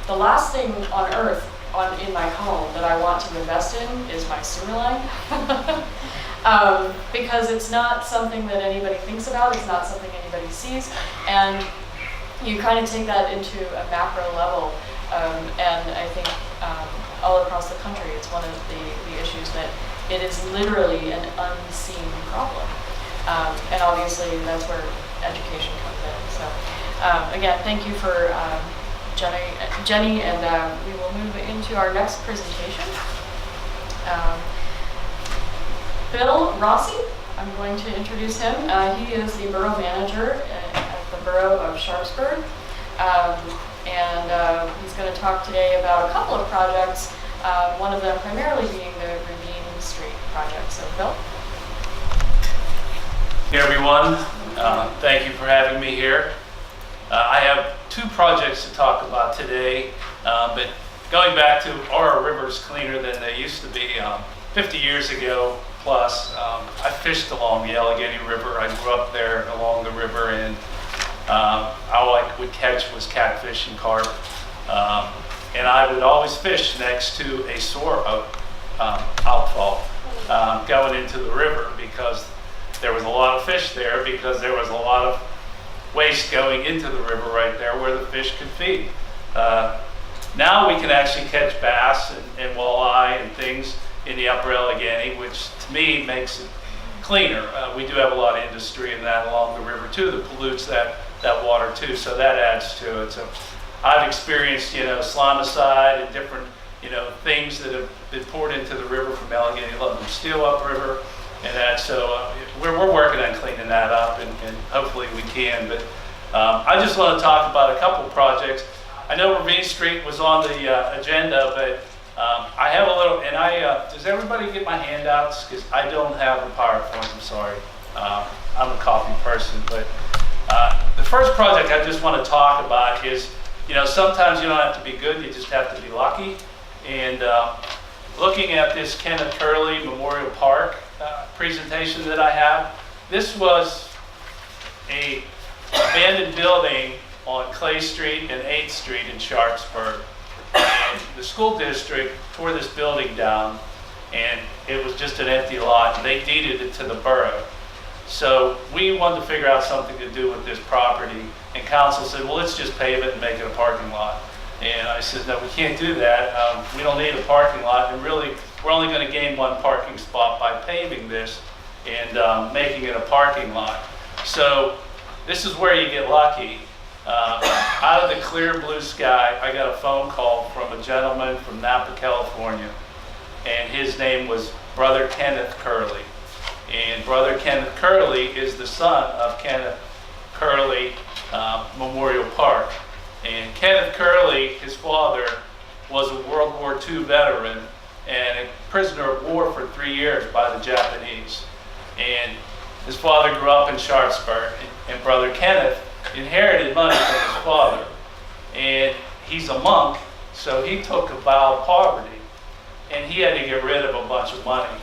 the last thing on earth in my home that I want to invest in is my sewer line. Because it's not something that anybody thinks about, it's not something anybody sees, and you kind of take that into a macro level, and I think all across the country it's one of the issues that it is literally an unseen problem, and obviously that's where education comes in. So again, thank you for Jenny, and we will move into our next presentation. Bill Rossi, I'm going to introduce him. He is the borough manager at the borough of Sharpsburg, and he's going to talk today about a couple of projects, one of them primarily being the Ravine Street project. So Bill? Hey everyone, thank you for having me here. I have two projects to talk about today, but going back to, are our rivers cleaner than they used to be? 50 years ago plus, I fished along the Allegheny River. I grew up there along the river, and all I would catch was catfish and carp. And I would always fish next to a sewer outfall going into the river, because there was a lot of fish there, because there was a lot of waste going into the river right there where the fish could feed. Now we can actually catch bass and walleye and things in the upper Allegheny, which to me makes it cleaner. We do have a lot of industry in that along the river too that pollutes that water too, so that adds to it. So I've experienced, slimicide and different, things that have been poured into the river from Allegheny London Steel upriver, and that. So we're working on cleaning that up, and hopefully we can. But I just want to talk about a couple projects. I know Ravine Street was on the agenda, but I have a little, and does everybody get my handouts? Because I don't have the PowerPoint, I'm sorry. I'm a copy person, but the first project I just want to talk about is, sometimes you don't have to be good, you just have to be lucky. And looking at this Kenneth Turley Memorial Park presentation that I have, this was a abandoned building on Clay Street and 8th Street in Sharpsburg. And the school district tore this building down, and it was just an empty lot, and they deeded it to the borough. So we wanted to figure out something to do with this property, and council said, well, let's just pave it and make it a parking lot. And I said, no, we can't do that. We don't need a parking lot, and really, we're only going to gain one parking spot by paving this and making it a parking lot. So this is where you get lucky. Out of the clear blue sky, I got a phone call from a gentleman from Napa, California. and his name was Brother Kenneth Curley. And Brother Kenneth Curley is the son of Kenneth Curley Memorial Park. And Kenneth Curley, his father, was a World War II veteran and a prisoner of war for 3 years by the Japanese. And his father grew up in Sharpsburg, and Brother Kenneth inherited money from his father. And he's a monk, so he took a vow of poverty, and he had to get rid of a bunch of money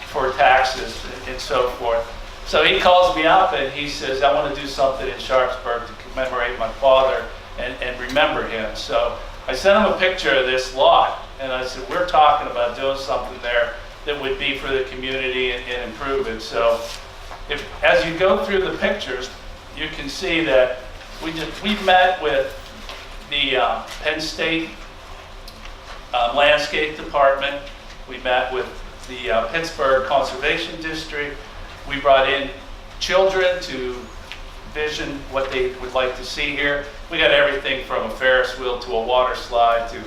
for taxes and so forth. So he calls me up and he says, I want to do something in Sharpsburg to commemorate my father and remember him. So I sent him a picture of this lot, and I said, we're talking about doing something there that would be for the community and improve it. So as you go through the pictures, you can see that we met with the Penn State Landscape Department. We met with the Pittsburgh Conservation District. We brought in children to vision what they would like to see here. We got everything from a Ferris wheel to a water slide to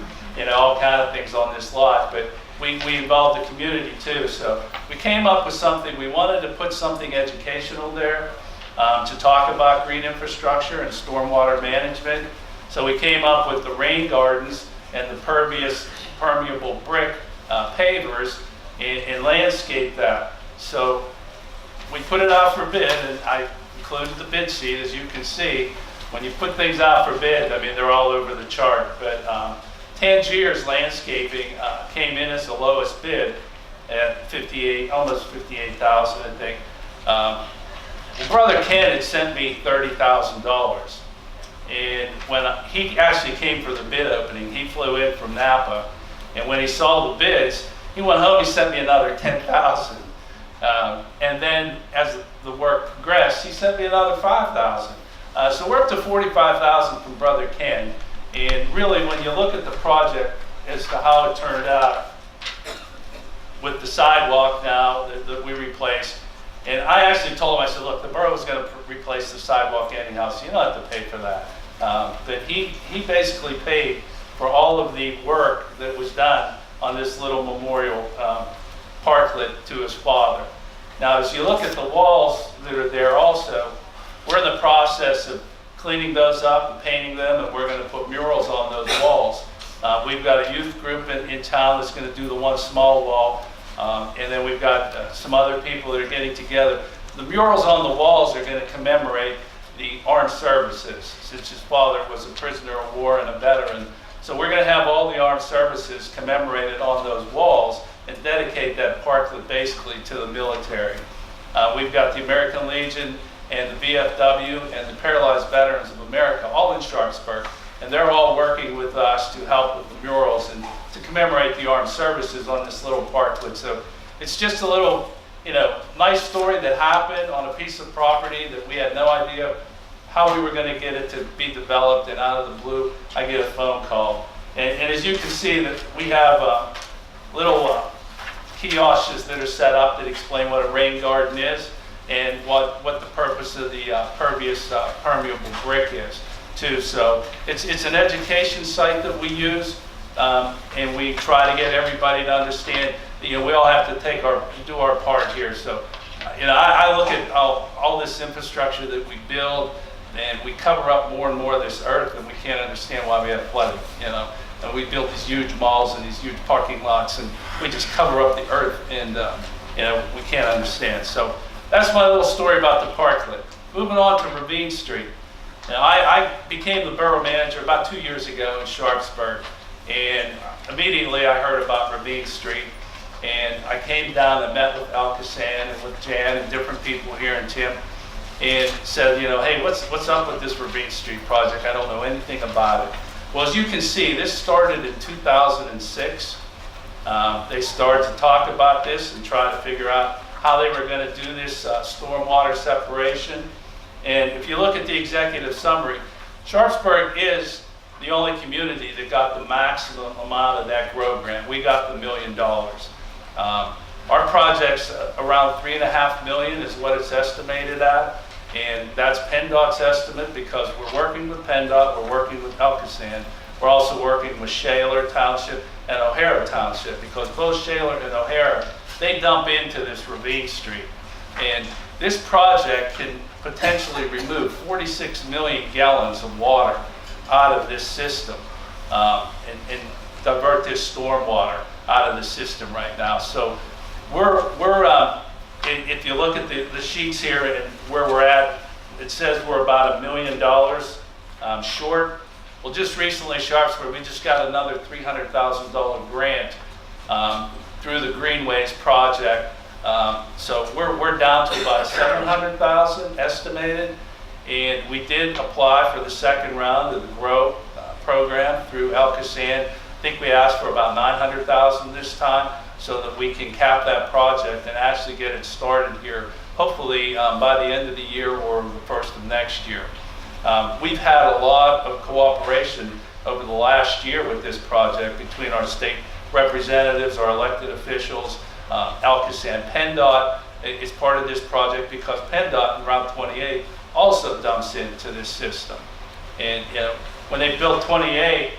all kind of things on this lot, but we involved the community too. So we came up with something. We wanted to put something educational there to talk about green infrastructure and stormwater management. So we came up with the rain gardens and the permeable brick pavers and landscape that. So we put it out for bid, and I included the bid sheet. As you can see, when you put things out for bid, I mean, they're all over the chart. But Tangier's Landscaping came in as the lowest bid at almost 58,000, I think. Brother Ken had sent me $30,000. And when he actually came for the bid opening, he flew in from Napa. And when he saw the bids, he went home, he sent me another $10,000. And then as the work progressed, he sent me another $5,000. So we're up to $45,000 from Brother Ken. And really, when you look at the project as to how it turned out with the sidewalk now that we replaced, and I actually told him, I said, look, the borough is going to replace the sidewalk anyhow, so you don't have to pay for that. But he basically paid for all of the work that was done on this little memorial parklet to his father. Now, as you look at the walls that are there also, we're in the process of cleaning those up and painting them, and we're going to put murals on those walls. We've got a youth group in town that's going to do the one small wall, and then we've got some other people that are getting together. The murals on the walls are going to commemorate the armed services, since his father was a prisoner of war and a veteran. So we're going to have all the armed services commemorated on those walls and dedicate that parklet basically to the military. We've got the American Legion and the VFW and the Paralyzed Veterans of America all in Sharpsburg, and they're all working with us to help with the murals and to commemorate the armed services on this little parklet. So it's just a little, nice story that happened on a piece of property that we had no idea how we were going to get it to be developed, and out of the blue, I get a phone call. And as you can see, that we have little kiosks that are set up that explain what a rain garden is and what the purpose of the permeable brick is too. So it's an education site that we use, and we try to get everybody to understand that, we all have to do our part here. So I look at all this infrastructure that we build, and we cover up more and more of this earth, and we can't understand why we have flooding. And we built these huge malls and these huge parking lots, and we just cover up the earth, and we can't understand. So that's my little story about the parklet. Moving on to Ravine Street. Now, I became the borough manager about 2 years ago in Sharpsburg, and immediately I heard about Ravine Street, and I came down and met with ALCOSAN and with Jan and different people here and Tim, and said, hey, what's up with this Ravine Street project? I don't know anything about it. Well, as you can see, this started in 2006. They started to talk about this and try to figure out how they were going to do this stormwater separation. And if you look at the executive summary, Sharpsburg is the only community that got the maximum amount of that GROW grant. We got the $1 million. Our project's around $3.5 million is what it's estimated at. And that's PennDOT's estimate, because we're working with PennDOT, we're working with ALCOSAN, We're also working with Shaler Township and O'Hara Township, because both Shaler and O'Hara, they dump into this ravine street. And this project can potentially remove 46 million gallons of water out of this system, and divert this storm water out of the system right now. So if you look at the sheets here and where we're at, it says we're about $1 million short. Well, just recently, Sharpsburg, we just got another $300,000 grant through the Greenways project. So we're down to about $700,000 estimated, and we did apply for the second round of the GROW program through ALCOSAN. I think we asked for about $900,000 this time, so that we can cap that project and actually get it started here, hopefully by the end of the year or the first of next year. We've had a lot of cooperation over the last year with this project between our state representatives, our elected officials, ALCOSAN. PennDOT is part of this project because PennDOT in Route 28 also dumps into this system. And when they built 28,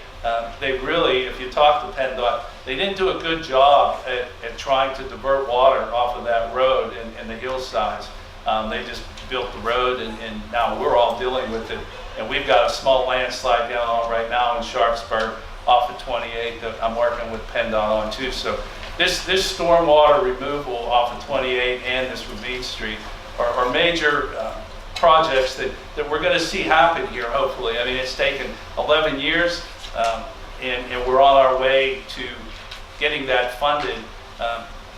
they really, if you talk to PennDOT, they didn't do a good job at trying to divert water off of that road and the hillsides. They just built the road, and now we're all dealing with it. And we've got a small landslide going on right now in Sharpsburg off of 28 that I'm working with PennDOT on too. So this stormwater removal off of 28 and this ravine street are major projects that we're going to see happen here, hopefully. I mean, it's taken 11 years, and we're on our way to getting that funded.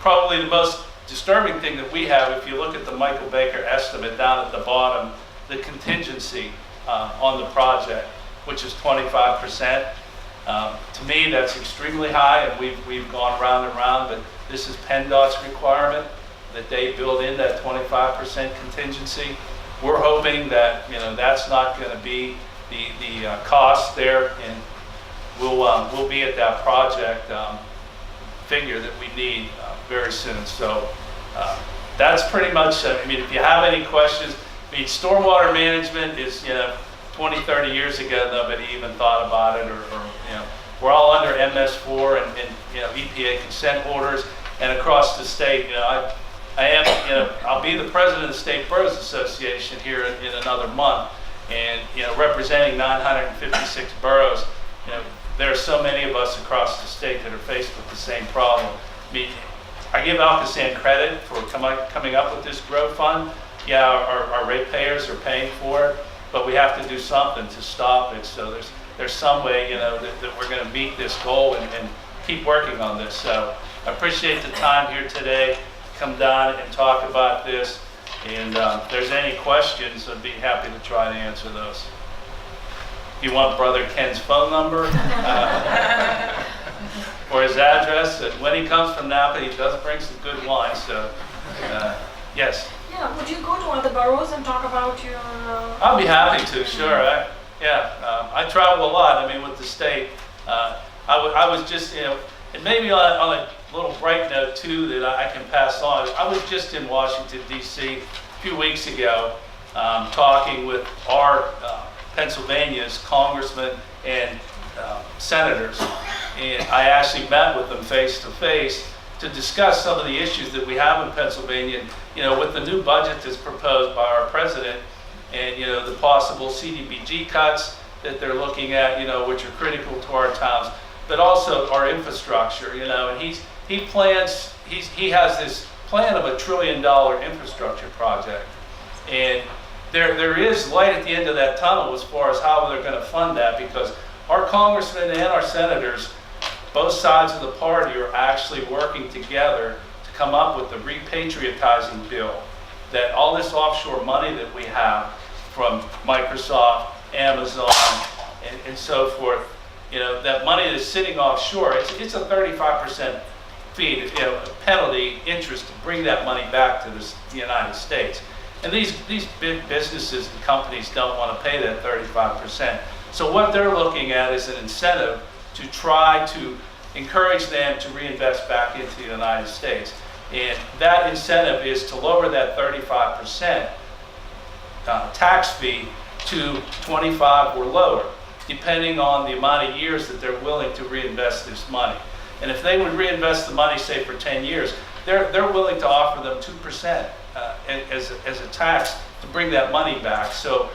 Probably the most disturbing thing that we have, if you look at the Michael Baker estimate down at the bottom, the contingency on the project, which is 25%. To me, that's extremely high, and we've gone round and round, but this is PennDOT's requirement that they build in that 25% contingency. We're hoping that that's not going to be the cost there, and we'll be at that project figure that we need very soon. So that's pretty much. I mean, if you have any questions, I mean, stormwater management is 20, 30 years ago nobody even thought about it, or we're all under MS4 and EPA consent orders, and across the state, I am, I'll be the president of the State Boroughs Association here in another month, and representing 956 boroughs. There are so many of us across the state that are faced with the same problem. I mean, I give ALCOSAN credit for coming up with this GROW fund. Yeah, our ratepayers are paying for it, but we have to do something to stop it. So there's some way that we're going to meet this goal and keep working on this. So I appreciate the time here today. Come down and talk about this, and if there's any questions, I'd be happy to try to answer those. If you want Brother Ken's phone number or his address, and when he comes from Napa, he does bring some good wine. So, yes. Yeah, would you go to other boroughs and talk about your... I'll be happy to, sure. I travel a lot. I mean, with the state. I was just, and maybe on a little bright note too that I can pass on. I was just in Washington, D.C. a few weeks ago talking with our Pennsylvania's congressmen and senators. And I actually met with them face to face to discuss some of the issues that we have in Pennsylvania, with the new budget that's proposed by our president, and the possible CDBG cuts that they're looking at, which are critical to our towns, but also our infrastructure, and he has this plan of $1 trillion infrastructure project, and there is light at the end of that tunnel as far as how they're going to fund that, because our congressmen and our senators, both sides of the party, are actually working together to come up with the repatriatizing bill, that all this offshore money that we have from Microsoft, Amazon, and so forth, that money that's sitting offshore, it's a 35% fee, penalty interest to bring that money back to the United States. And these big businesses and companies don't want to pay that 35%. So what they're looking at is an incentive to try to encourage them to reinvest back into the United States. And that incentive is to lower that 35% tax fee to 25 or lower. depending on the amount of years that they're willing to reinvest this money. And if they would reinvest the money, say for 10 years, they're willing to offer them 2% as a tax to bring that money back. So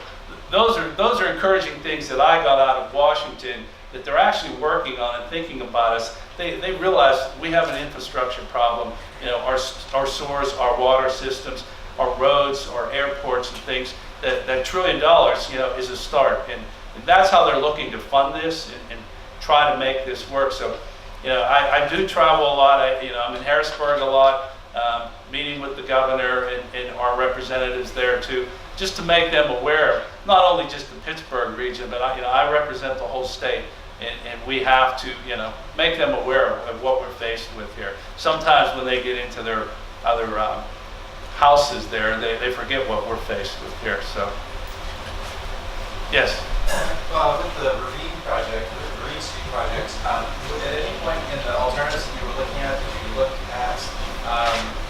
those are encouraging things that I got out of Washington, that they're actually working on and thinking about us. They realize we have an infrastructure problem. You know, our sewers, our water systems, our roads, our airports and things, that $1 trillion, you know, is a start. And that's how they're looking to fund this and try to make this work. So, you know, I do travel a lot. I'm in Harrisburg a lot, meeting with the governor and our representatives there too, just to make them aware, not only just the Pittsburgh region, but I represent the whole state. And we have to, you know, make them aware of what we're faced with here. Sometimes when they get into their other houses there, they forget what we're faced with here. So, yes. With the Ravine project, the Ravine Street project, at any point in the alternatives that you were looking at, did you look at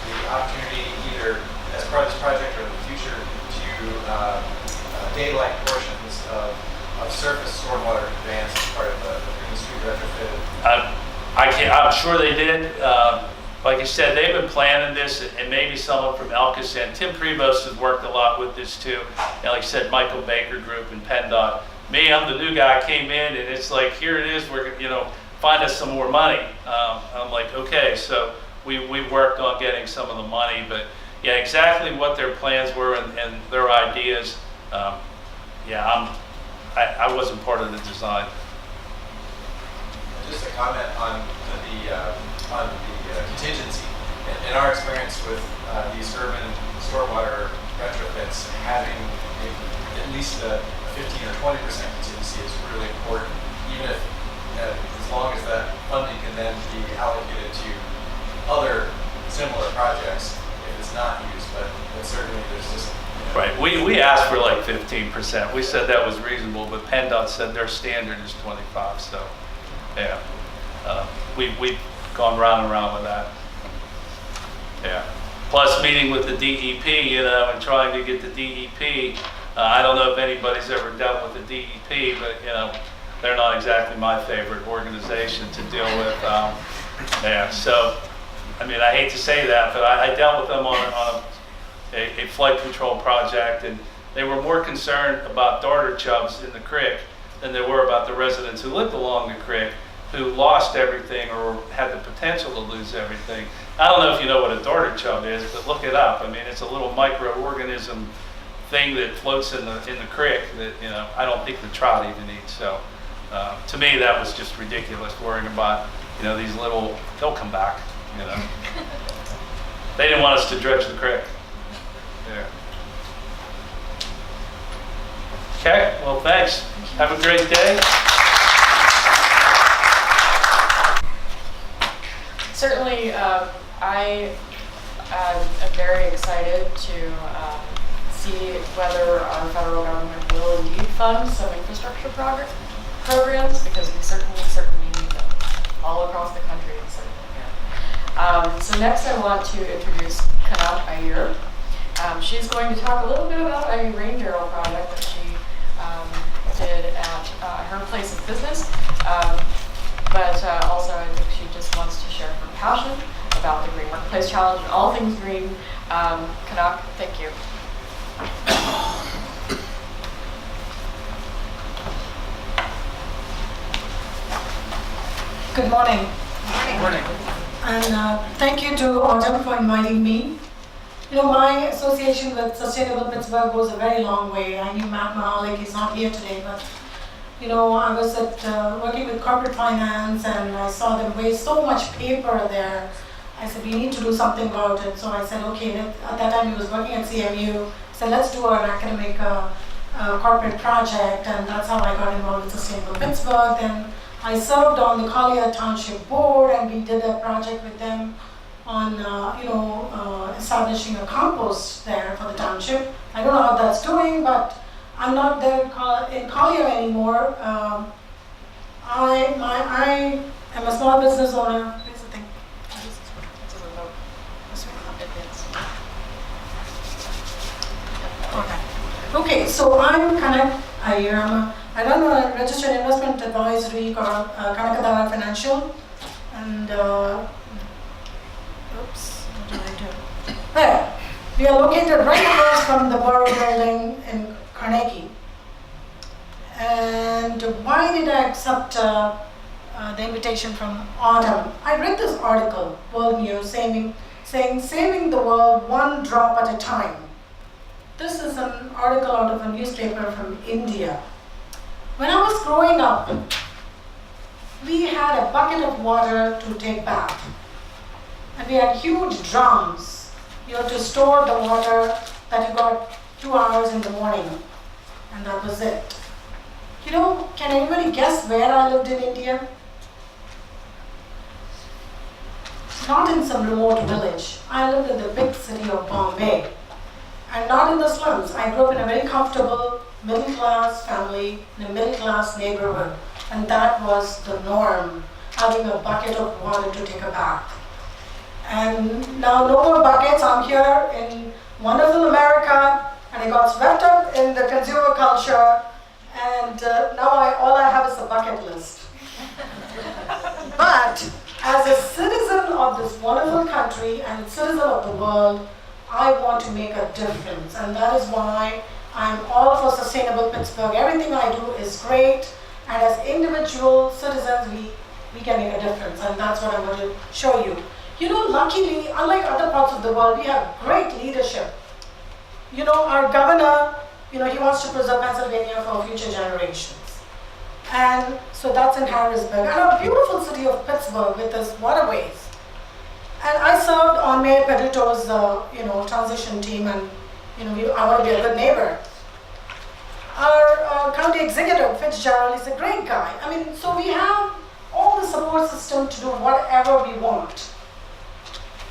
the opportunity either as part of this project or in the future to daylight portions of surface stormwater advance as part of the Green Street retrofit? I'm sure they did. Like I said, they've been planning this, and maybe someone from ALCOSAN. Tim Prevost has worked a lot with this too. And like I said, Michael Baker Group and PennDOT. Me, I'm the new guy. I came in, and it's like, here it is. We're, you know, find us some more money. I'm like, okay. So we worked on getting some of the money, but yeah, exactly what their plans were and their ideas. Yeah, I wasn't part of the design. Just a comment on the contingency. In our experience with these urban stormwater retrofits, having at least a 15 or 20% contingency is really important, even if, as long as that funding can then be allocated to other similar projects if it's not used, but certainly there's just... Right, we asked for like 15%. We said that was reasonable, but PennDOT said their standard is 25, so yeah. We've gone round and round with that. Yeah. Plus meeting with the DEP, you know, and trying to get the DEP. I don't know if anybody's ever dealt with the DEP, but you know, they're not exactly my favorite organization to deal with. Yeah, so, I mean, I hate to say that, but I dealt with them on a flood control project, and they were more concerned about darter chubs in the creek than they were about the residents who lived along the creek, who lost everything or had the potential to lose everything. I don't know if you know what a darter chub is, but look it up. I mean, it's a little microorganism thing that floats in the creek that, you know, I don't think the trout even eat. So to me, that was just ridiculous, worrying about, you know, these little, they'll come back, you know. They didn't want us to dredge the creek. Yeah. Okay, well, thanks. Have a great day. Certainly, I am very excited to see whether our federal government will indeed fund some infrastructure programs, because we certainly need them all across the country and certainly here. So next I want to introduce Kanat Iyer. She's going to talk a little bit about a rain barrel project that she did at her place of business. But also I think she just wants to share her passion about the Green Workplace Challenge and all things green. Kanak, thank you. Good morning. Good morning. And thank you to Autumn for inviting me. You know, my association with Sustainable Pittsburgh goes a very long way. I knew Matt Mahalik, he's not here today, but you know, I was working with corporate finance and I saw them waste so much paper there. I said, we need to do something about it. So I said, okay, at that time he was working at CMU. I said, let's do an academic corporate project, and that's how I got involved with Sustainable Pittsburgh. Then I served on the Collier Township Board, and we did a project with them on, establishing a compost there for the township. I don't know how that's doing, but I'm not there in Collier anymore. I am a small business owner. Here's the thing. Okay, so I'm Kanat Iyer. I run a registered investment advisory called Kanakadara Financial, and oops, what did I do? There. We are located right across from the Borough Building in Carnegie. And why did I accept the invitation from Autumn? I read this article, World News, saying saving the world one drop at a time. This is an article out of a newspaper from India. When I was growing up, we had a bucket of water to take bath. And we had huge drums, to store the water that you got 2 hours in the morning. And that was it. Can anybody guess where I lived in India? Not in some remote village. I lived in the big city of Bombay. And not in the slums. I grew up in a very comfortable middle-class family, in a middle-class neighborhood. And that was the norm, having a bucket of water to take a bath. And now no more buckets. I'm here in wonderful America, and I got swept up in the consumer culture, and now all I have is a bucket list. But as a citizen of this wonderful country and citizen of the world, I want to make a difference, and that is why I'm all for sustainable Pittsburgh. Everything I do is great, and as individual citizens, we can make a difference, and that's what I'm going to show you. Luckily, unlike other parts of the world, we have great leadership. Our governor, he wants to preserve Pennsylvania for future generations. And so that's in Harrisburg. And our beautiful city of Pittsburgh with its waterways. And I served on Mayor Peduto's, transition team, and, I want to be a good neighbor. Our county executive, Fitzgerald, is a great guy. So we have all the support system to do whatever we want.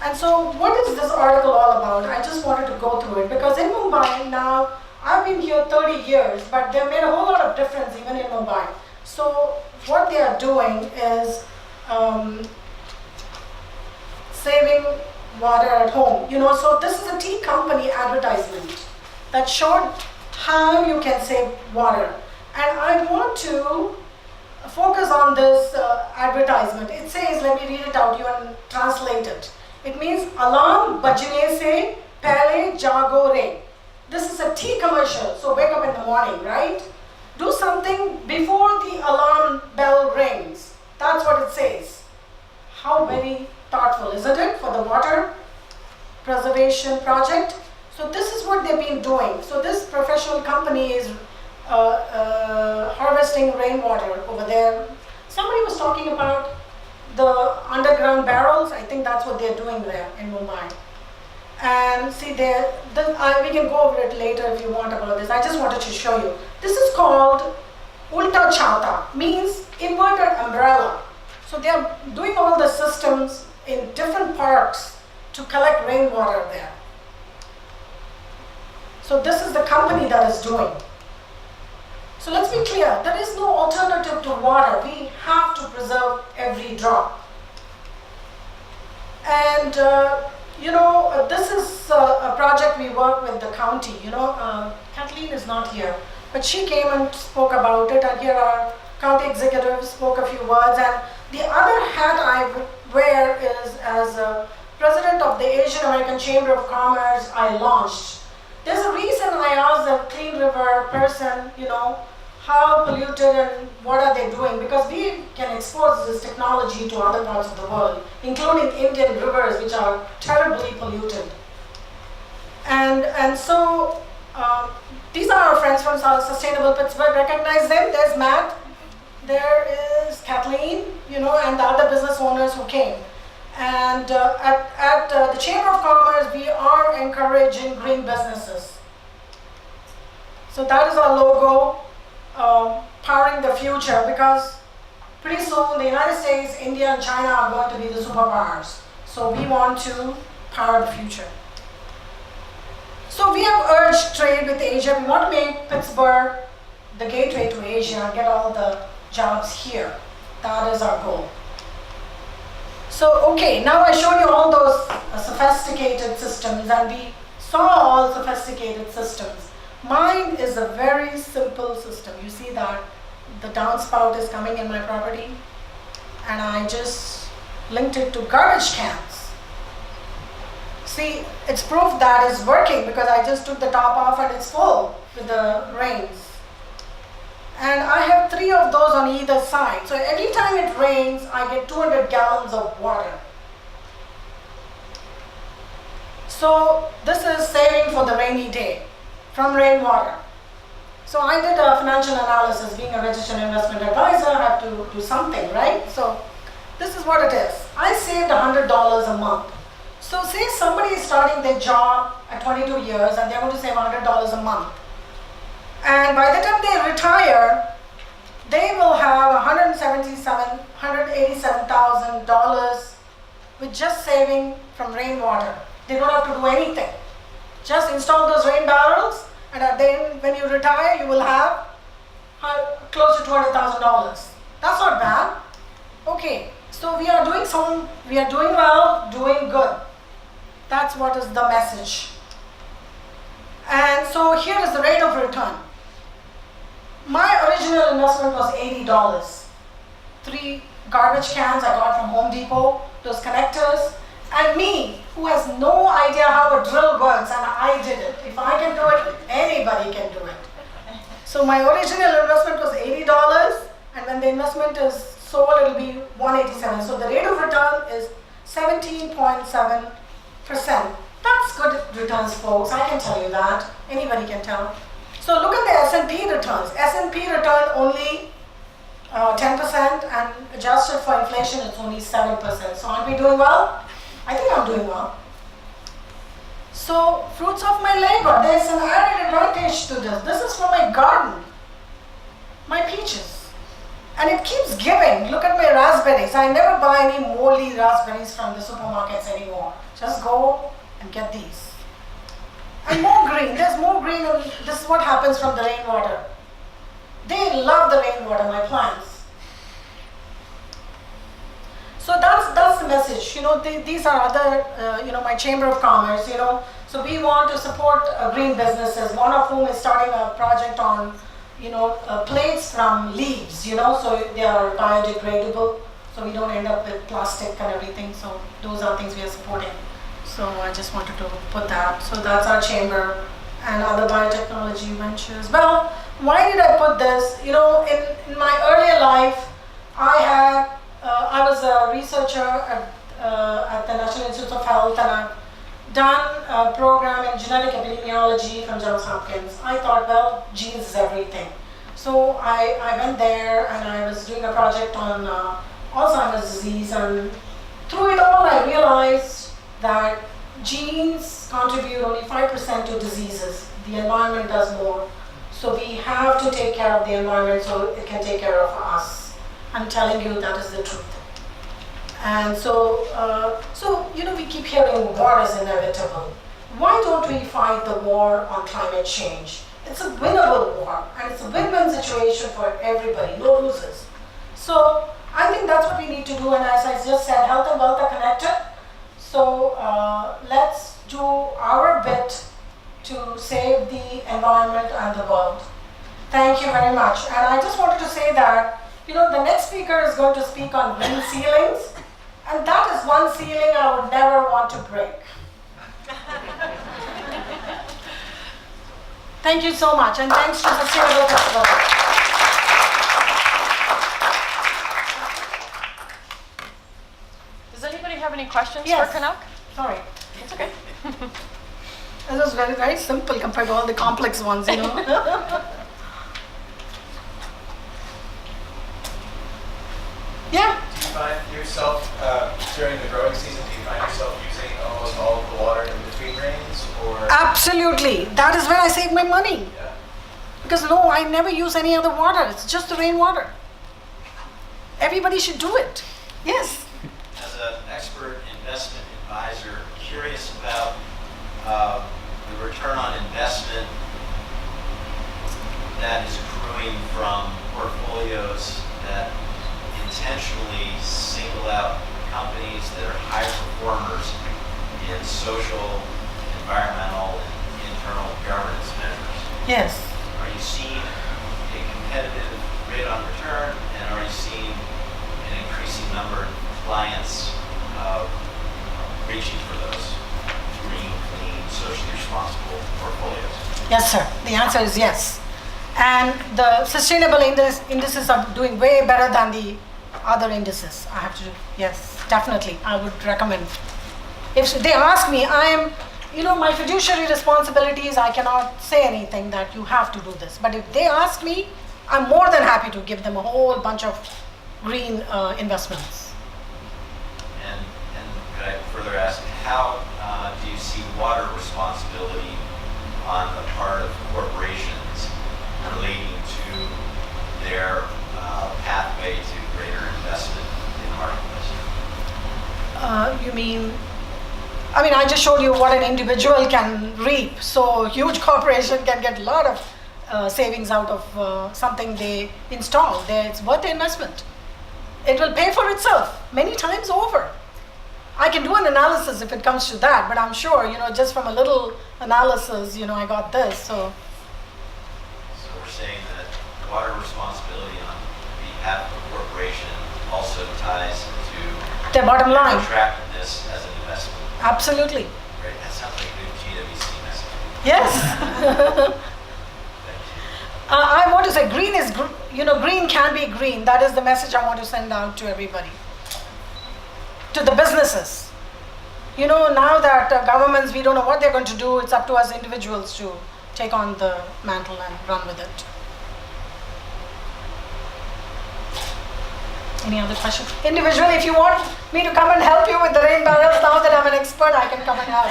And so what is this article all about? I just wanted to go through it because in Mumbai now, I've been here 30 years, but they've made a whole lot of difference even in Mumbai. So what they are doing is saving water at home. So this is a tea company advertisement that showed how you can save water. And I want to focus on this advertisement. It says, let me read it out to you and translate it. It means alarm bajne se pehle jago re. This is a tea commercial, so wake up in the morning, right? Do something before the alarm bell rings. That's what it says. How very thoughtful, isn't it, for the water preservation project? So this is what they've been doing. So this professional company is harvesting rainwater over there. Somebody was talking about the underground barrels. I think that's what they're doing there in Mumbai. And see there, we can go over it later if you want about this. I just wanted to show you. This is called Ulta Chata, means inverted umbrella. So they are doing all the systems in different parks to collect rainwater there. So this is the company that is doing. So let's be clear, there is no alternative to water. We have to preserve every drop. And this is a project we work with the county. Kathleen is not here, but she came and spoke about it, and here our county executive spoke a few words. And the other hat I wear is as president of the Asian American Chamber of Commerce. I launched. There's a reason I asked the Clean River person, how polluted and what are they doing? Because we can export this technology to other parts of the world, including Indian rivers, which are terribly polluted. And so these are our friends from Sustainable Pittsburgh. Recognize them. There's Matt. There is Kathleen, and the other business owners who came. And at the Chamber of Commerce, we are encouraging green businesses. So that is our logo. Powering the future, because pretty soon the United States, India, and China are going to be the superpowers. So we want to power the future. So we have urged trade with Asia. We want to make Pittsburgh the gateway to Asia and get all the jobs here. That is our goal. So, okay, now I showed you all those sophisticated systems, and we saw all sophisticated systems. Mine is a very simple system. You see that the downspout is coming in my property, and I just linked it to garbage cans. See, it's proof that it's working because I just took the top off and it's full with the rains. And I have 3 of those on either side. So every time it rains, I get 200 gallons of water. So this is saving for the rainy day from rainwater. So I did a financial analysis. Being a registered investment advisor, I have to do something, right? So this is what it is. I saved $100 a month. So say somebody is starting their job at 22 years and they're going to save $100 a month. And by the time they retire, they will have $187,000 with just saving from rainwater. They don't have to do anything. Just install those rain barrels, and then when you retire, you will have close to $200,000. That's not bad. Okay, so we are doing well, doing good. That's what is the message. And so here is the rate of return. My original investment was $80. 3 garbage cans I got from Home Depot, those connectors, and me, who has no idea how a drill works, and I did it. If I can do it, anybody can do it. So my original investment was $80, and when the investment is sold, it will be $187. So the rate of return is 17.7%. That's good returns, folks. I can tell you that. Anybody can tell. So look at the S&P returns. S&P return only 10%, and adjusted for inflation, it's only 7%. So aren't we doing well? I think I'm doing well. So fruits of my labor. There's an added advantage to this. This is from my garden, my peaches. And it keeps giving. Look at my raspberries. I never buy any moldy raspberries from the supermarkets anymore. Just go and get these. And more green. There's more green, and this is what happens from the rainwater. They love the rainwater, my plants. So that's the message. These are other, my Chamber of Commerce, So we want to support green businesses, one of whom is starting a project on, plates from leaves, so they are biodegradable. So we don't end up with plastic and everything. So those are things we are supporting. So I just wanted to put that. So that's our chamber and other biotechnology ventures. Well, why did I put this? In my earlier life, I was a researcher at the National Institutes of Health, and I've done a program in genetic epidemiology from Johns Hopkins. I thought, well, genes is everything. So I went there and I was doing a project on Alzheimer's disease, and through it all I realized that genes contribute only 5% to diseases. The environment does more. So we have to take care of the environment so it can take care of us. I'm telling you, that is the truth. And so, we keep hearing war is inevitable. Why don't we fight the war on climate change? It's a winnable war, and it's a win-win situation for everybody, no losers. So I think that's what we need to do, and as I just said, health and wealth are connected. So let's do our bit to save the environment and the world. Thank you very much. And I just wanted to say that, the next speaker is going to speak on green ceilings, and that is one ceiling I would never want to break. Thank you so much, and thanks to Sustainable Festival. Does anybody have any questions Yes. for Kanak? Sorry. It's okay. This is very, very simple compared to all the complex ones, Yeah. Do you find yourself, during the growing season, do you find yourself using almost all of the water in between rains, or? Absolutely. That is where I save my money. Yeah. Because no, I never use any other water. It's just the rainwater. Everybody should do it. Yes. As an expert investment advisor, curious about the return on investment that is accruing from portfolios that intentionally single out companies that are high performers in social, environmental, and internal governance measures. Yes. Are you seeing a competitive rate on clients reaching for those green, clean, socially responsible portfolios? Yes, sir. The answer is yes. And the sustainable indices are doing way better than the other indices. I have to do, yes, definitely. I would recommend. If they ask me, I am, my fiduciary responsibilities, I cannot say anything that you have to do this. But if they ask me, I'm more than happy to give them a whole bunch of green investments. And could I further ask, how do you see water responsibility on the part of corporations relating to their pathway to greater investment in the marketplace? I just showed you what an individual can reap. So a huge corporation can get a lot of savings out of something they install. It's worth the investment. It will pay for itself many times over. I can do an analysis if it comes to that, but I'm sure, just from a little analysis, I got this. So we're saying that water responsibility on behalf of a corporation also ties to their bottom line. Attractiveness as an investment. Absolutely. Right. That sounds like a good GWC message. Yes. I want to say green is, green can be green. That is the message I want to send out to everybody. To the businesses. Now that governments, we don't know what they're going to do. It's up to us individuals to take on the mantle and run with it. Any other questions? Individually, if you want me to come and help you with the rain barrels, now that I'm an expert, I can come and help.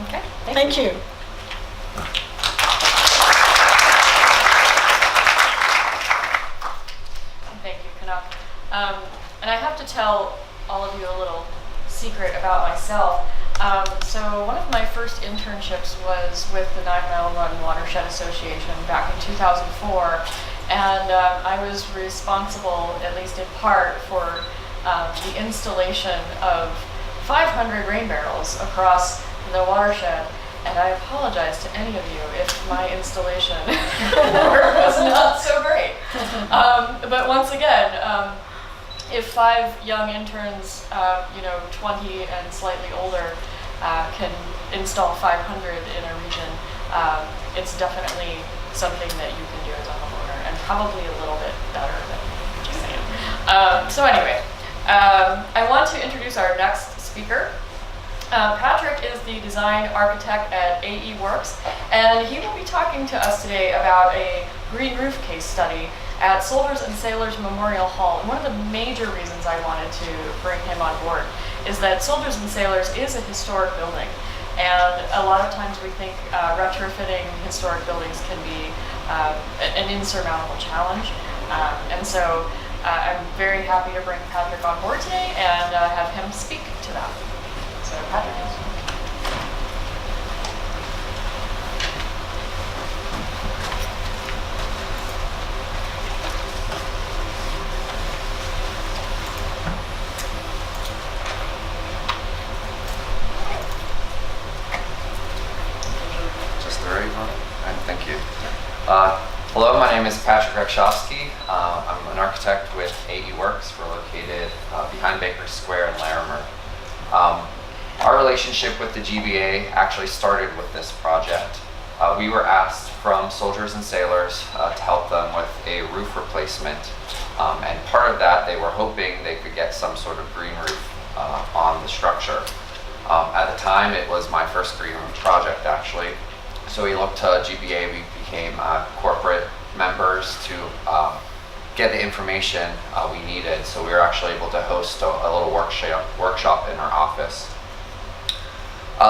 Okay, Thank you. Thank you, Kanak. And I have to tell all of you a little secret about myself. So one of my first internships was with the 9 Mile Run Watershed Association back in 2004. And I was responsible, at least in part, for the installation of 500 rain barrels across the watershed. And I apologize to any of you if my installation work was not so great. But once again, if 5 young interns, 20 and slightly older, can install 500 in a region, it's definitely something that you can do as a homeowner, and probably a little bit better than just saying. So anyway, I want to introduce our next speaker. Patrick is the design architect at AE Works, and he will be talking to us today about a green roof case study at Soldiers and Sailors Memorial Hall. And one of the major reasons I wanted to bring him on board is that Soldiers and Sailors is a historic building, and a lot of times we think retrofitting historic buildings can be an insurmountable challenge. And so I'm very happy to bring Patrick on board today and have him speak to that. So Patrick. Just the right one? All right, thank you. Hello, my name is Patrick Rekshofsky. I'm an architect with AE Works. We're located behind Baker Square in Larimer. Our relationship with the GBA actually started with this project. We were asked from Soldiers and Sailors to help them with a roof replacement. And part of that, they were hoping they could get some sort of green roof on the structure. At the time, it was my first green roof project, actually. So we looked to GBA, we became corporate members to get the information we needed. So we were actually able to host a little workshop in our office.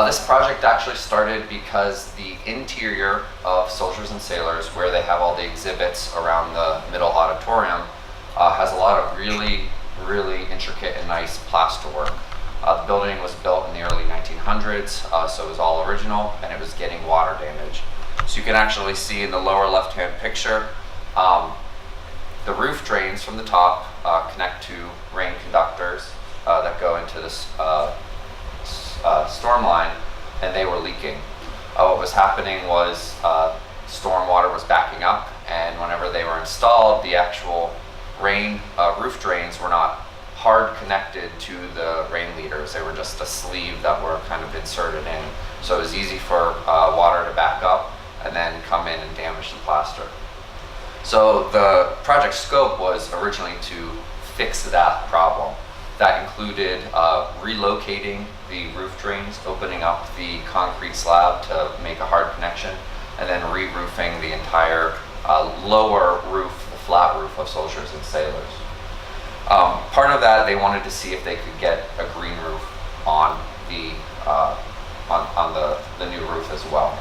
This project actually started because the interior of Soldiers and Sailors, where they have all the exhibits around the middle auditorium, has a lot of really, really intricate and nice plasterwork. The building was built in the early 1900s, so it was all original, and it was getting water damage. So you can actually see in the lower left-hand picture, the roof drains from the top connect to rain conductors that go into this storm line, and they were leaking. What was happening was storm water was backing up, and whenever whenever they were installed, the actual roof drains were not hard connected to the rain leaders. They were just a sleeve that were kind of inserted in. So it was easy for water to back up and then come in and damage the plaster. So the project scope was originally to fix that problem. That included relocating the roof drains, opening up the concrete slab to make a hard connection, and then re-roofing the entire lower roof, the flat roof of Soldiers and Sailors. Part of that, they wanted to see if they could get a green roof on the new roof as well.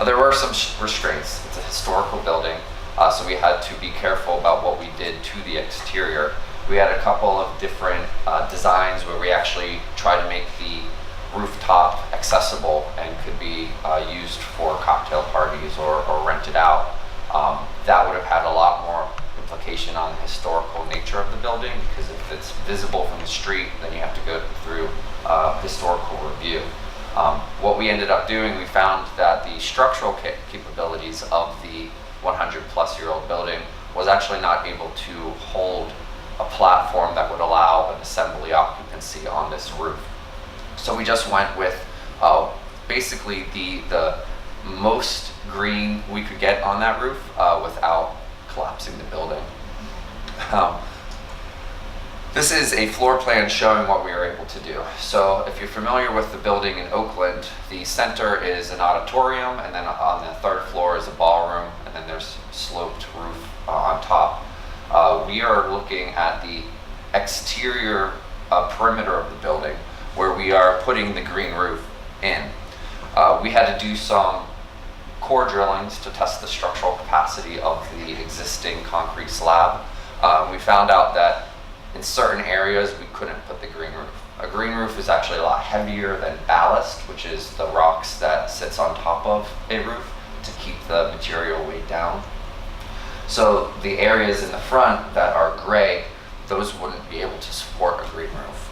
There were some restraints. It's a historical building, so we had to be careful about what we did to the exterior. We had a couple of different designs where we actually tried to make the rooftop accessible and could be used for cocktail parties or rented out. That would have had a lot more implication on the historical nature of the building, because if it's visible from the street, then you have to go through historical review. What we ended up doing, we found that the structural capabilities of the 100-plus-year-old building was actually not able to hold a platform that would allow an assembly occupancy on this roof. So we just went with basically the most green we could get on that roof without collapsing the building. This is a floor plan showing what we were able to do. So if you're familiar with the building in Oakland, the center is an auditorium, and then on the third floor is a ballroom, and then there's sloped roof on top. We are looking at the exterior perimeter of the building, where we are putting the green roof in. We had to do some core drillings to test the structural capacity of the existing concrete slab. We found out that in certain areas we couldn't put the green roof. A green roof is actually a lot heavier than ballast, which is the rocks that sits on top of a roof to keep the material weight down. So the areas in the front that are gray, those wouldn't be able to support a green roof.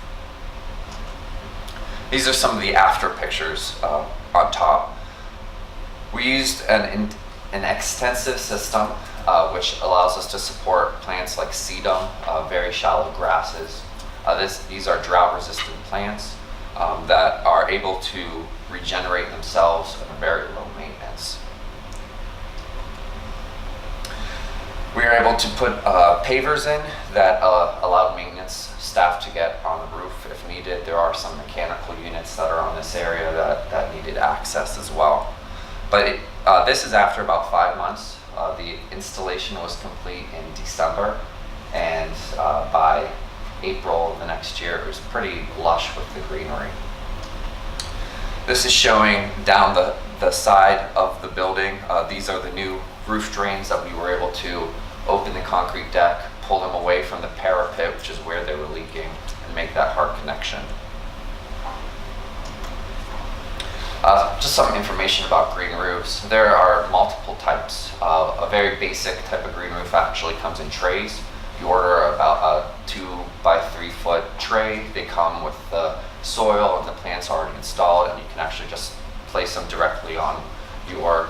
These are some of the after pictures on top. We used an extensive system which allows us to support plants like sedum, very shallow grasses. These are drought-resistant plants that are able to regenerate themselves at a very low maintenance. We are able to put pavers in that allowed maintenance staff to get on the roof if needed. There are some mechanical units that are on this area that needed access as well. But this is after about 5 months. The installation was complete in December, and by April of the next year, it was pretty lush with the greenery. This is showing down the side of the building. These are the new roof drains that we were able to open the concrete deck, pull them away from the parapet, which is where they were leaking, and make that hard connection. Just some information about green roofs. There are multiple types. A very basic type of green roof actually comes in trays. You order about a 2 by 3 foot tray. They come with the soil and the plants already installed, and you can actually just place them directly on your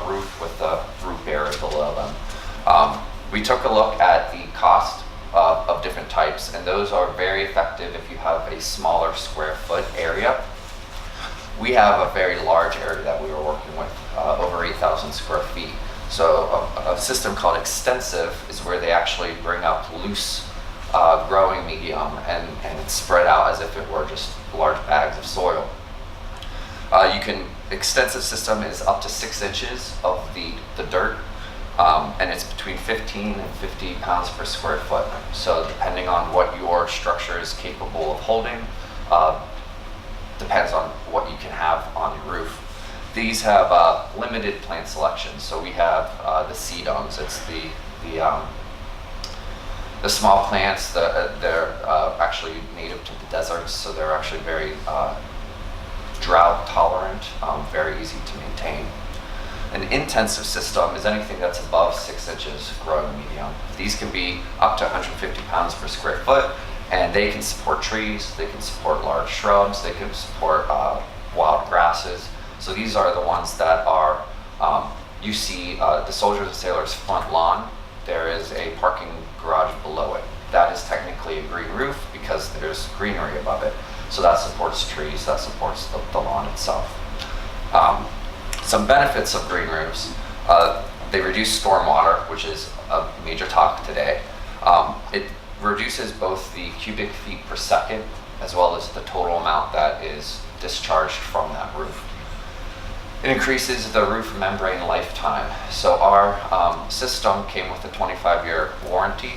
roof with the roof area below them. We took a look at the cost of different types, and those are very effective if you have a smaller square foot area. We have a very large area that we were working with, over 8,000 square feet. So a system called extensive is where they actually bring up loose growing medium and it's spread out as if it were just large bags of soil. Extensive system is up to 6 inches of the dirt, and it's between 15 and 50 pounds per square foot. So depending on what your structure is capable of holding, depends on what you can have on your roof. These have limited plant selection. So we have the sedums. It's the small plants. They're actually native to the deserts, so they're actually very drought tolerant, very easy to maintain. An intensive system is anything that's above 6 inches growing medium. These can be up to 150 pounds per square foot, and they can support trees, they can support large shrubs, they can support wild grasses. So these are the ones that are you see the Soldiers and Sailors front lawn, there is a parking garage below it. That is technically a green roof because there's greenery above it. So that supports trees, that supports the lawn itself. Some benefits of green roofs. They reduce stormwater, which is a major topic today. It reduces both the cubic feet per second as well as the total amount that is discharged from that roof. It increases the roof membrane lifetime. So our system came with a 25-year warranty.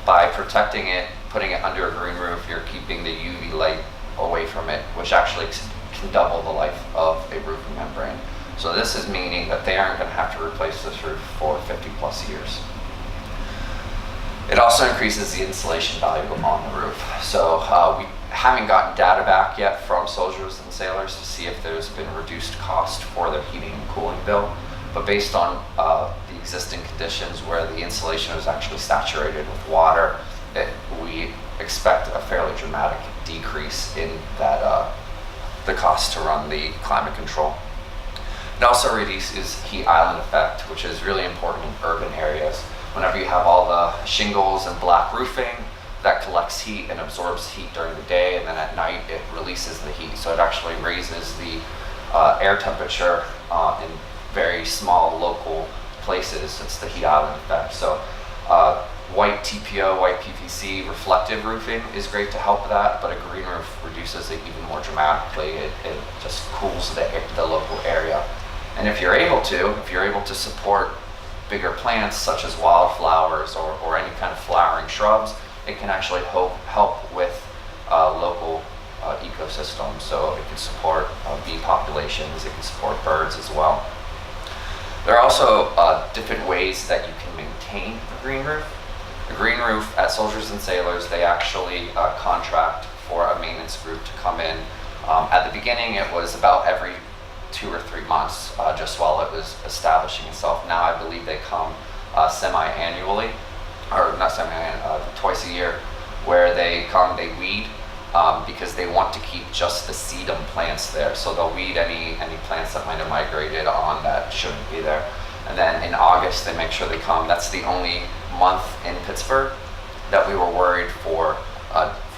By protecting it, putting it under a green roof, you're keeping the UV light away from it, which actually can double the life of a roof membrane. So this is meaning that they aren't going to have to replace this roof for 50 plus years. It also increases the insulation value on the roof. So we haven't gotten data back yet from Soldiers and Sailors to see if there's been reduced cost for their heating and cooling bill. But based on the existing conditions where the insulation is actually saturated with water, we expect a fairly dramatic decrease in that the cost to run the climate control. It also reduces heat island effect, which is really important in urban areas. Whenever you have all the shingles and black roofing, that collects heat and absorbs heat during the day, and then at night it releases the heat. So it actually raises the air temperature in very small local places. It's the heat island effect. So white TPO, white PVC reflective roofing is great to help that, but a green roof reduces it even more dramatically. It just cools the local area. And if you're able to support bigger plants such as wildflowers or any kind of flowering shrubs, it can actually help with local ecosystems. So it can support bee populations, it can support birds as well. There are also different ways that you can maintain a green roof. A green roof at Soldiers and Sailors, they actually contract for a maintenance group to come in. At the beginning, it was about every 2 or 3 months, just while it was establishing itself. Now I believe they come semi-annually, or not semi-annually, twice a year, where they come, they weed, because they want to keep just the sedum plants there. So they'll weed any plants that might have migrated on that shouldn't be there. And then in August, they make sure they come. That's the only month in Pittsburgh that we were worried for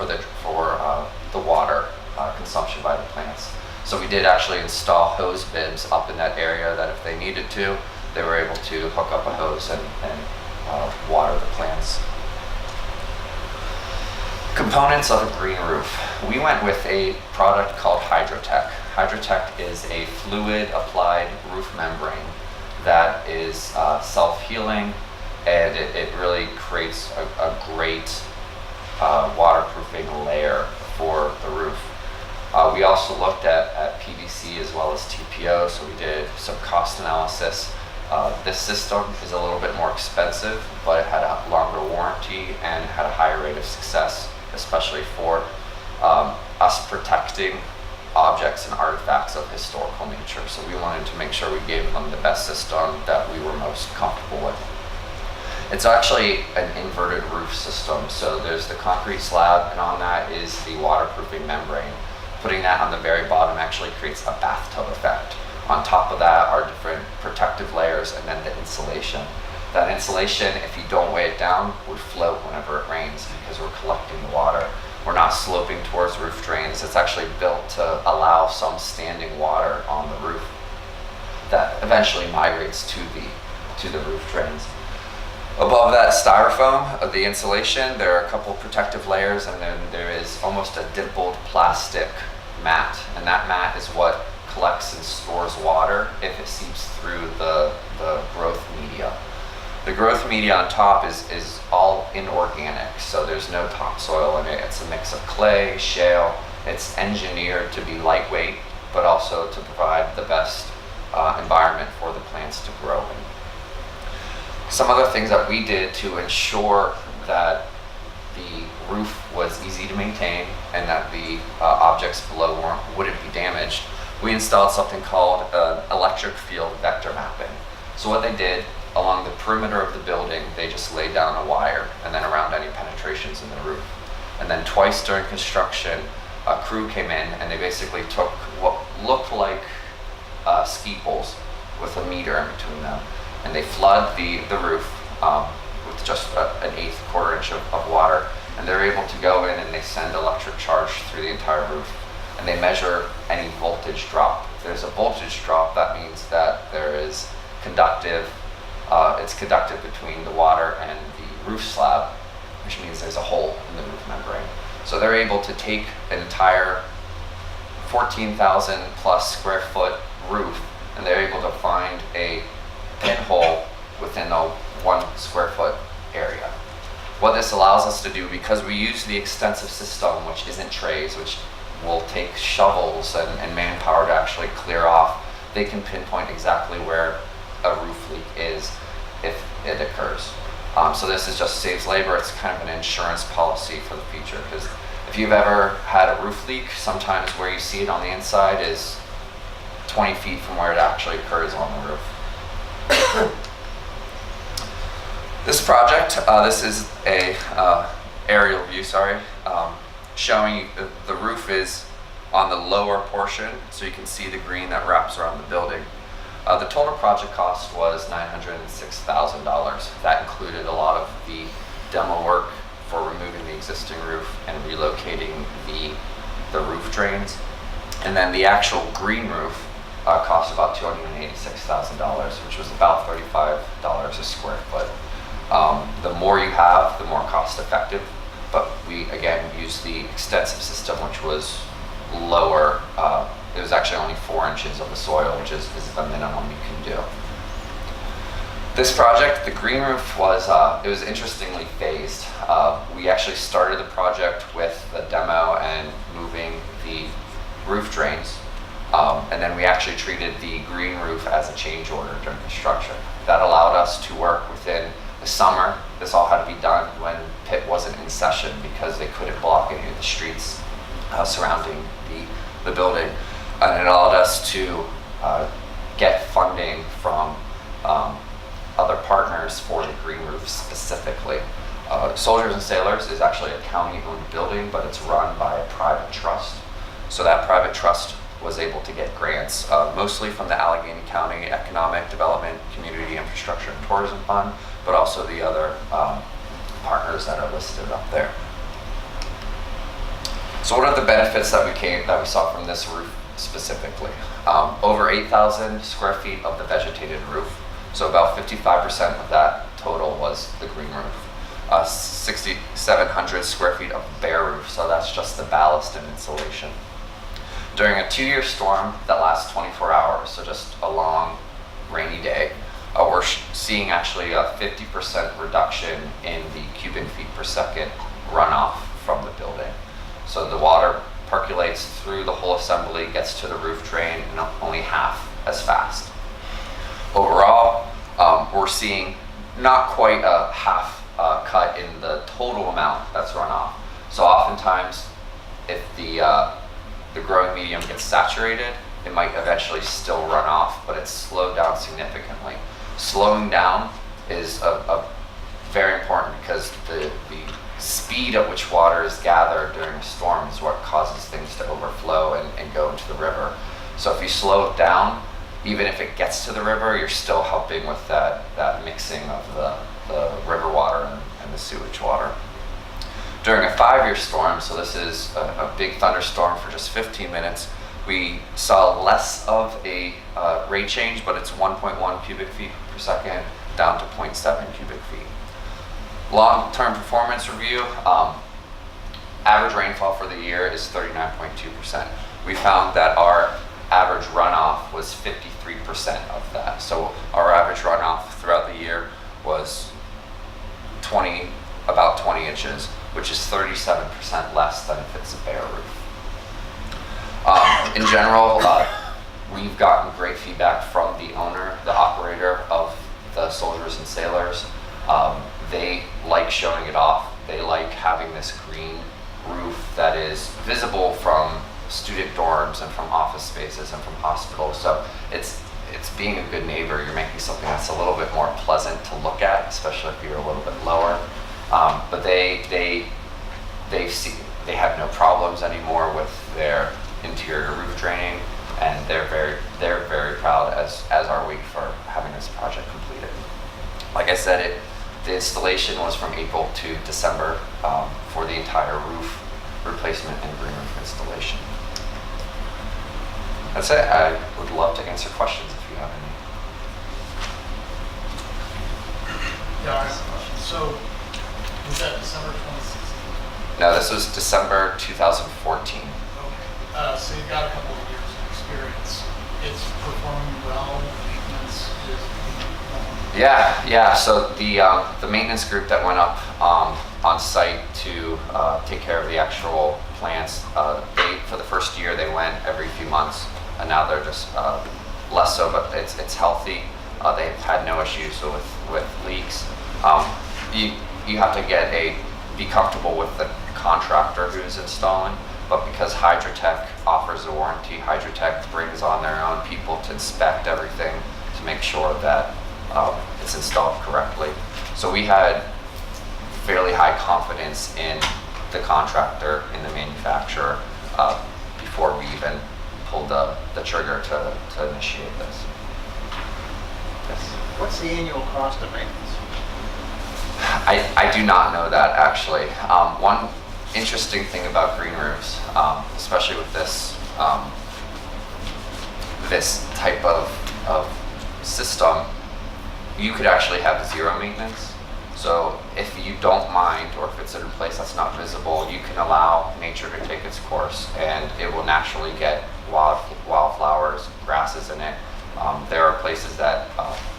the water consumption by the plants. So we did actually install hose bibs up in that area that if they needed to, they were able to hook up a hose and water the plants. Components of a green roof. We went with a product called Hydrotech. Hydrotech is a fluid applied roof membrane that is self-healing, and it really creates a great waterproofing layer for the roof. We also looked at PVC as well as TPO, so we did some cost analysis. This system is a little bit more expensive, but it had a longer warranty and had a higher rate of success, especially for us protecting objects and artifacts of historical nature. So we wanted to make sure we gave them the best system that we were most comfortable with. It's actually an inverted roof system. So there's the concrete slab, and on that is the waterproofing membrane. Putting that on the very bottom actually creates a bathtub effect. On top of that are different protective layers and then the insulation. That insulation, if you don't weigh it down, would float whenever it rains because we're collecting the water. We're not sloping towards roof drains. It's actually built to allow some standing water on the roof that eventually migrates to the roof drains. Above that styrofoam of the insulation, there are a couple protective layers, and then there is almost a dimpled plastic mat, and that mat is what collects and stores water if it seeps through the growth media. The growth media on top is all inorganic, so there's no topsoil in it. It's a mix of clay, shale. It's engineered to be lightweight, but also to provide the best environment for the plants to grow in. Some other things that we did to ensure that the roof was easy to maintain and that the objects below wouldn't be damaged, we installed something called electric field vector mapping. So what they did, along the perimeter of the building, they just laid down a wire, and then around any penetrations in the roof. And then twice during construction, a crew came in and they basically took what looked like ski poles with a meter in between them. And they flood the roof with just an eighth, quarter inch of water. And they're able to go in and they send electric charge through the entire roof. And they measure any voltage drop. If there's a voltage drop, that means that there is it's conductive between the water and the roof slab, which means there's a hole in the roof membrane. So they're able to take an entire 14,000 plus square foot roof, and they're able to find a pinhole within a 1 square foot area. What this allows us to do, because we use the extensive system, which isn't trays, which will take shovels and manpower to actually clear off, they can pinpoint exactly where a roof leak is if it occurs. So this just saves labor. It's kind of an insurance policy for the future, because if you've ever had a roof leak, sometimes where you see it on the inside is 20 feet from where it actually occurs on the roof. This project, this is a aerial view, showing you the roof is on the lower portion, so you can see the green that wraps around the building. The total project cost was $906,000. That included a lot of the demo work for removing the existing roof and relocating the roof drains. And then the actual green roof cost about $286,000, which was about $35 a square foot. The more you have, the more cost effective. But we, again, used the extensive system, which was lower. It was actually only 4 inches of the soil, which is the minimum you can do. This project, the green roof, it was interestingly phased. We actually started the project with the demo and moving the roof drains. And then we actually treated the green roof as a change order during construction. That allowed us to work within the summer. This all had to be done when PIT wasn't in session because they couldn't block any of the streets surrounding the building. And it allowed us to get funding from other partners for the green roof specifically. Soldiers and Sailors is actually a county-owned building, but it's run by a private trust. So that private trust was able to get grants, mostly from the Allegheny County Economic Development, Community Infrastructure and Tourism Fund, but also the other partners that are listed up there. So what are the benefits that we saw from this roof specifically? Over 8,000 square feet of the vegetated roof. So about 55% of that total was the green roof. 6,700 square feet of bare roof. So that's just the ballast and insulation. During a 2-year storm that lasts 24 hours, so just a long rainy day, we're seeing actually a 50% reduction in the cubic feet per second runoff from the building. So the water percolates through the whole assembly, gets to the roof drain, and only half as fast. Overall, we're seeing not quite a half cut in the total amount that's run off. So oftentimes, if the growing medium gets saturated, it might eventually still run off, but it's slowed down significantly. Slowing down is very important because the speed at which water is gathered during a storm is what causes things to overflow and go into the river. So if you slow it down, even if it gets to the river, you're still helping with that mixing of the river water and the sewage water. During a 5-year storm, so this is a big thunderstorm for just 15 minutes, we saw less of a rate change, but it's 1.1 cubic feet per second down to 0.7 cubic feet. Long-term performance review, average rainfall for the year is 39.2%. We found that our average runoff was 53% of that. So our average runoff throughout the year was about 20 inches, which is 37% less than if it's a bare roof. In general, we've gotten great feedback from the owner, the operator of the Soldiers and Sailors. They like showing it off. They like having this green roof that is visible from student dorms and from office spaces and from hospitals. So it's being a good neighbor. You're making something that's a little bit more pleasant to look at, especially if you're a little bit lower. But they have no problems anymore with their interior roof draining, and they're very they're very proud, as are we, for having this project completed. Like I said, the installation was from April to December for the entire roof replacement and green roof installation. That's it. I would love to answer questions if you have any. Yeah, so was that December 2016? No, this was December 2014. Okay. So you've got a couple of years of experience. It's performing well, maintenance is Yeah. So the maintenance group that went up on site to take care of the actual plants, for the first year they went every few months, and now they're just less so, but it's healthy. They've had no issues with leaks. You have to be comfortable with the contractor who's installing, but because Hydrotech offers a warranty, Hydrotech brings on their own people to inspect everything to make sure that it's installed correctly. So we had fairly high confidence in the contractor, in the manufacturer, before we even pulled the trigger to initiate this. Yes. What's the annual cost of maintenance? I do not know that, actually. One interesting thing about green roofs, especially with this this type of system, you could actually have zero maintenance. So if you don't mind, or if it's in a place that's not visible, you can allow nature to take its course, and it will naturally get wildflowers, grasses in it. There are places that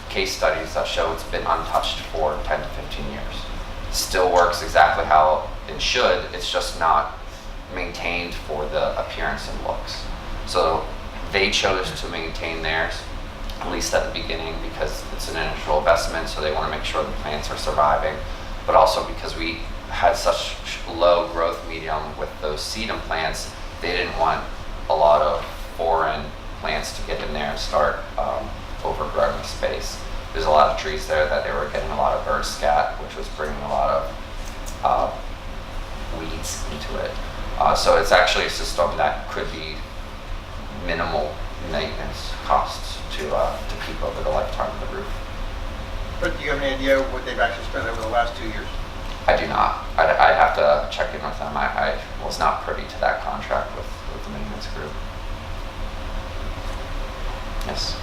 case studies that show it's been untouched for 10 to 15 years. Still works exactly how it should, it's just not maintained for the appearance and looks. So they chose to maintain theirs, at least at the beginning, because it's an initial investment, so they want to make sure the plants are surviving, but also because we had such low growth medium with those sedum plants, they didn't want a lot of foreign plants to get in there and start overgrowing the space. There's a lot of trees there that they were getting a lot of bird scat, which was bringing a lot of weeds into it. So it's actually a system that could be minimal maintenance costs to keep over the lifetime of the roof. But do you have any idea what they've actually spent over the last 2 years? I do not. I'd have to check in with them. I was not privy to that contract with the maintenance group. Yes.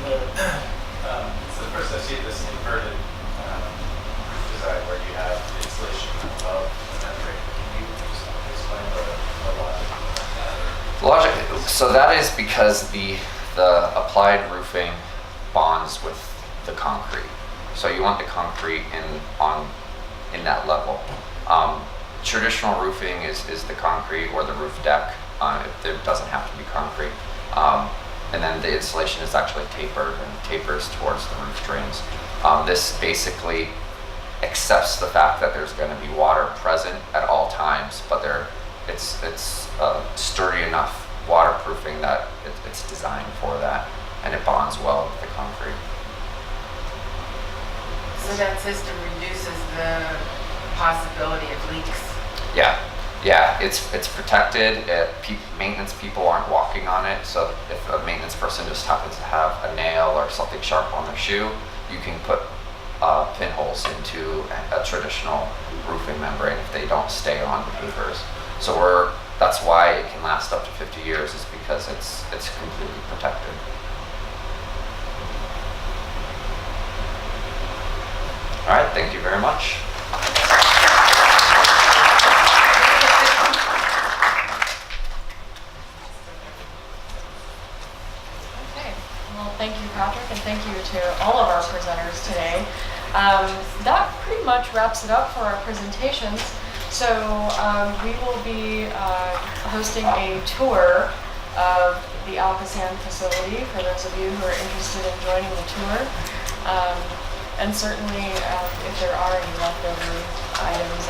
So first I see this inverted roof design where you have insulation above the membrane. Can you just explain the logic of that? Logic. So that is because the applied roofing bonds with the concrete. So you want the concrete in that level. Traditional roofing is the concrete or the roof deck. There doesn't have to be concrete. And then the insulation is actually tapered and tapers towards the roof drains. This basically accepts the fact that there's going to be water present at all times, but it's sturdy enough waterproofing that it's designed for that, and it bonds well with the concrete. So that system reduces the possibility of leaks. Yeah, it's protected. Maintenance people aren't walking on it, so if a maintenance person just happens to have a nail or something sharp on their shoe, you can put pinholes into a traditional roofing membrane if they don't stay on the pavers. So that's why it can last up to 50 years, is because it's completely protected. All right, thank you very much. Thank you, Patrick, and thank you to all of our presenters today. That pretty much wraps it up for our presentations. So we will be hosting a tour of the ALCOSAN facility for those of you who are interested in joining the tour. And certainly, if there are any leftover items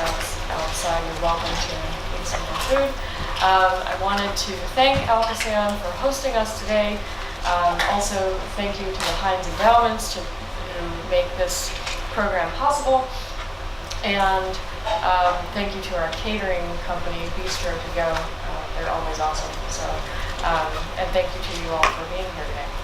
outside, you're welcome to eat some more food. I wanted to thank ALCOSAN for hosting us today. Also, thank you to the Heinz Endowments who make this program possible. And thank you to our catering company, Bistro to Go. They're always awesome. So And thank you to you all for being here today.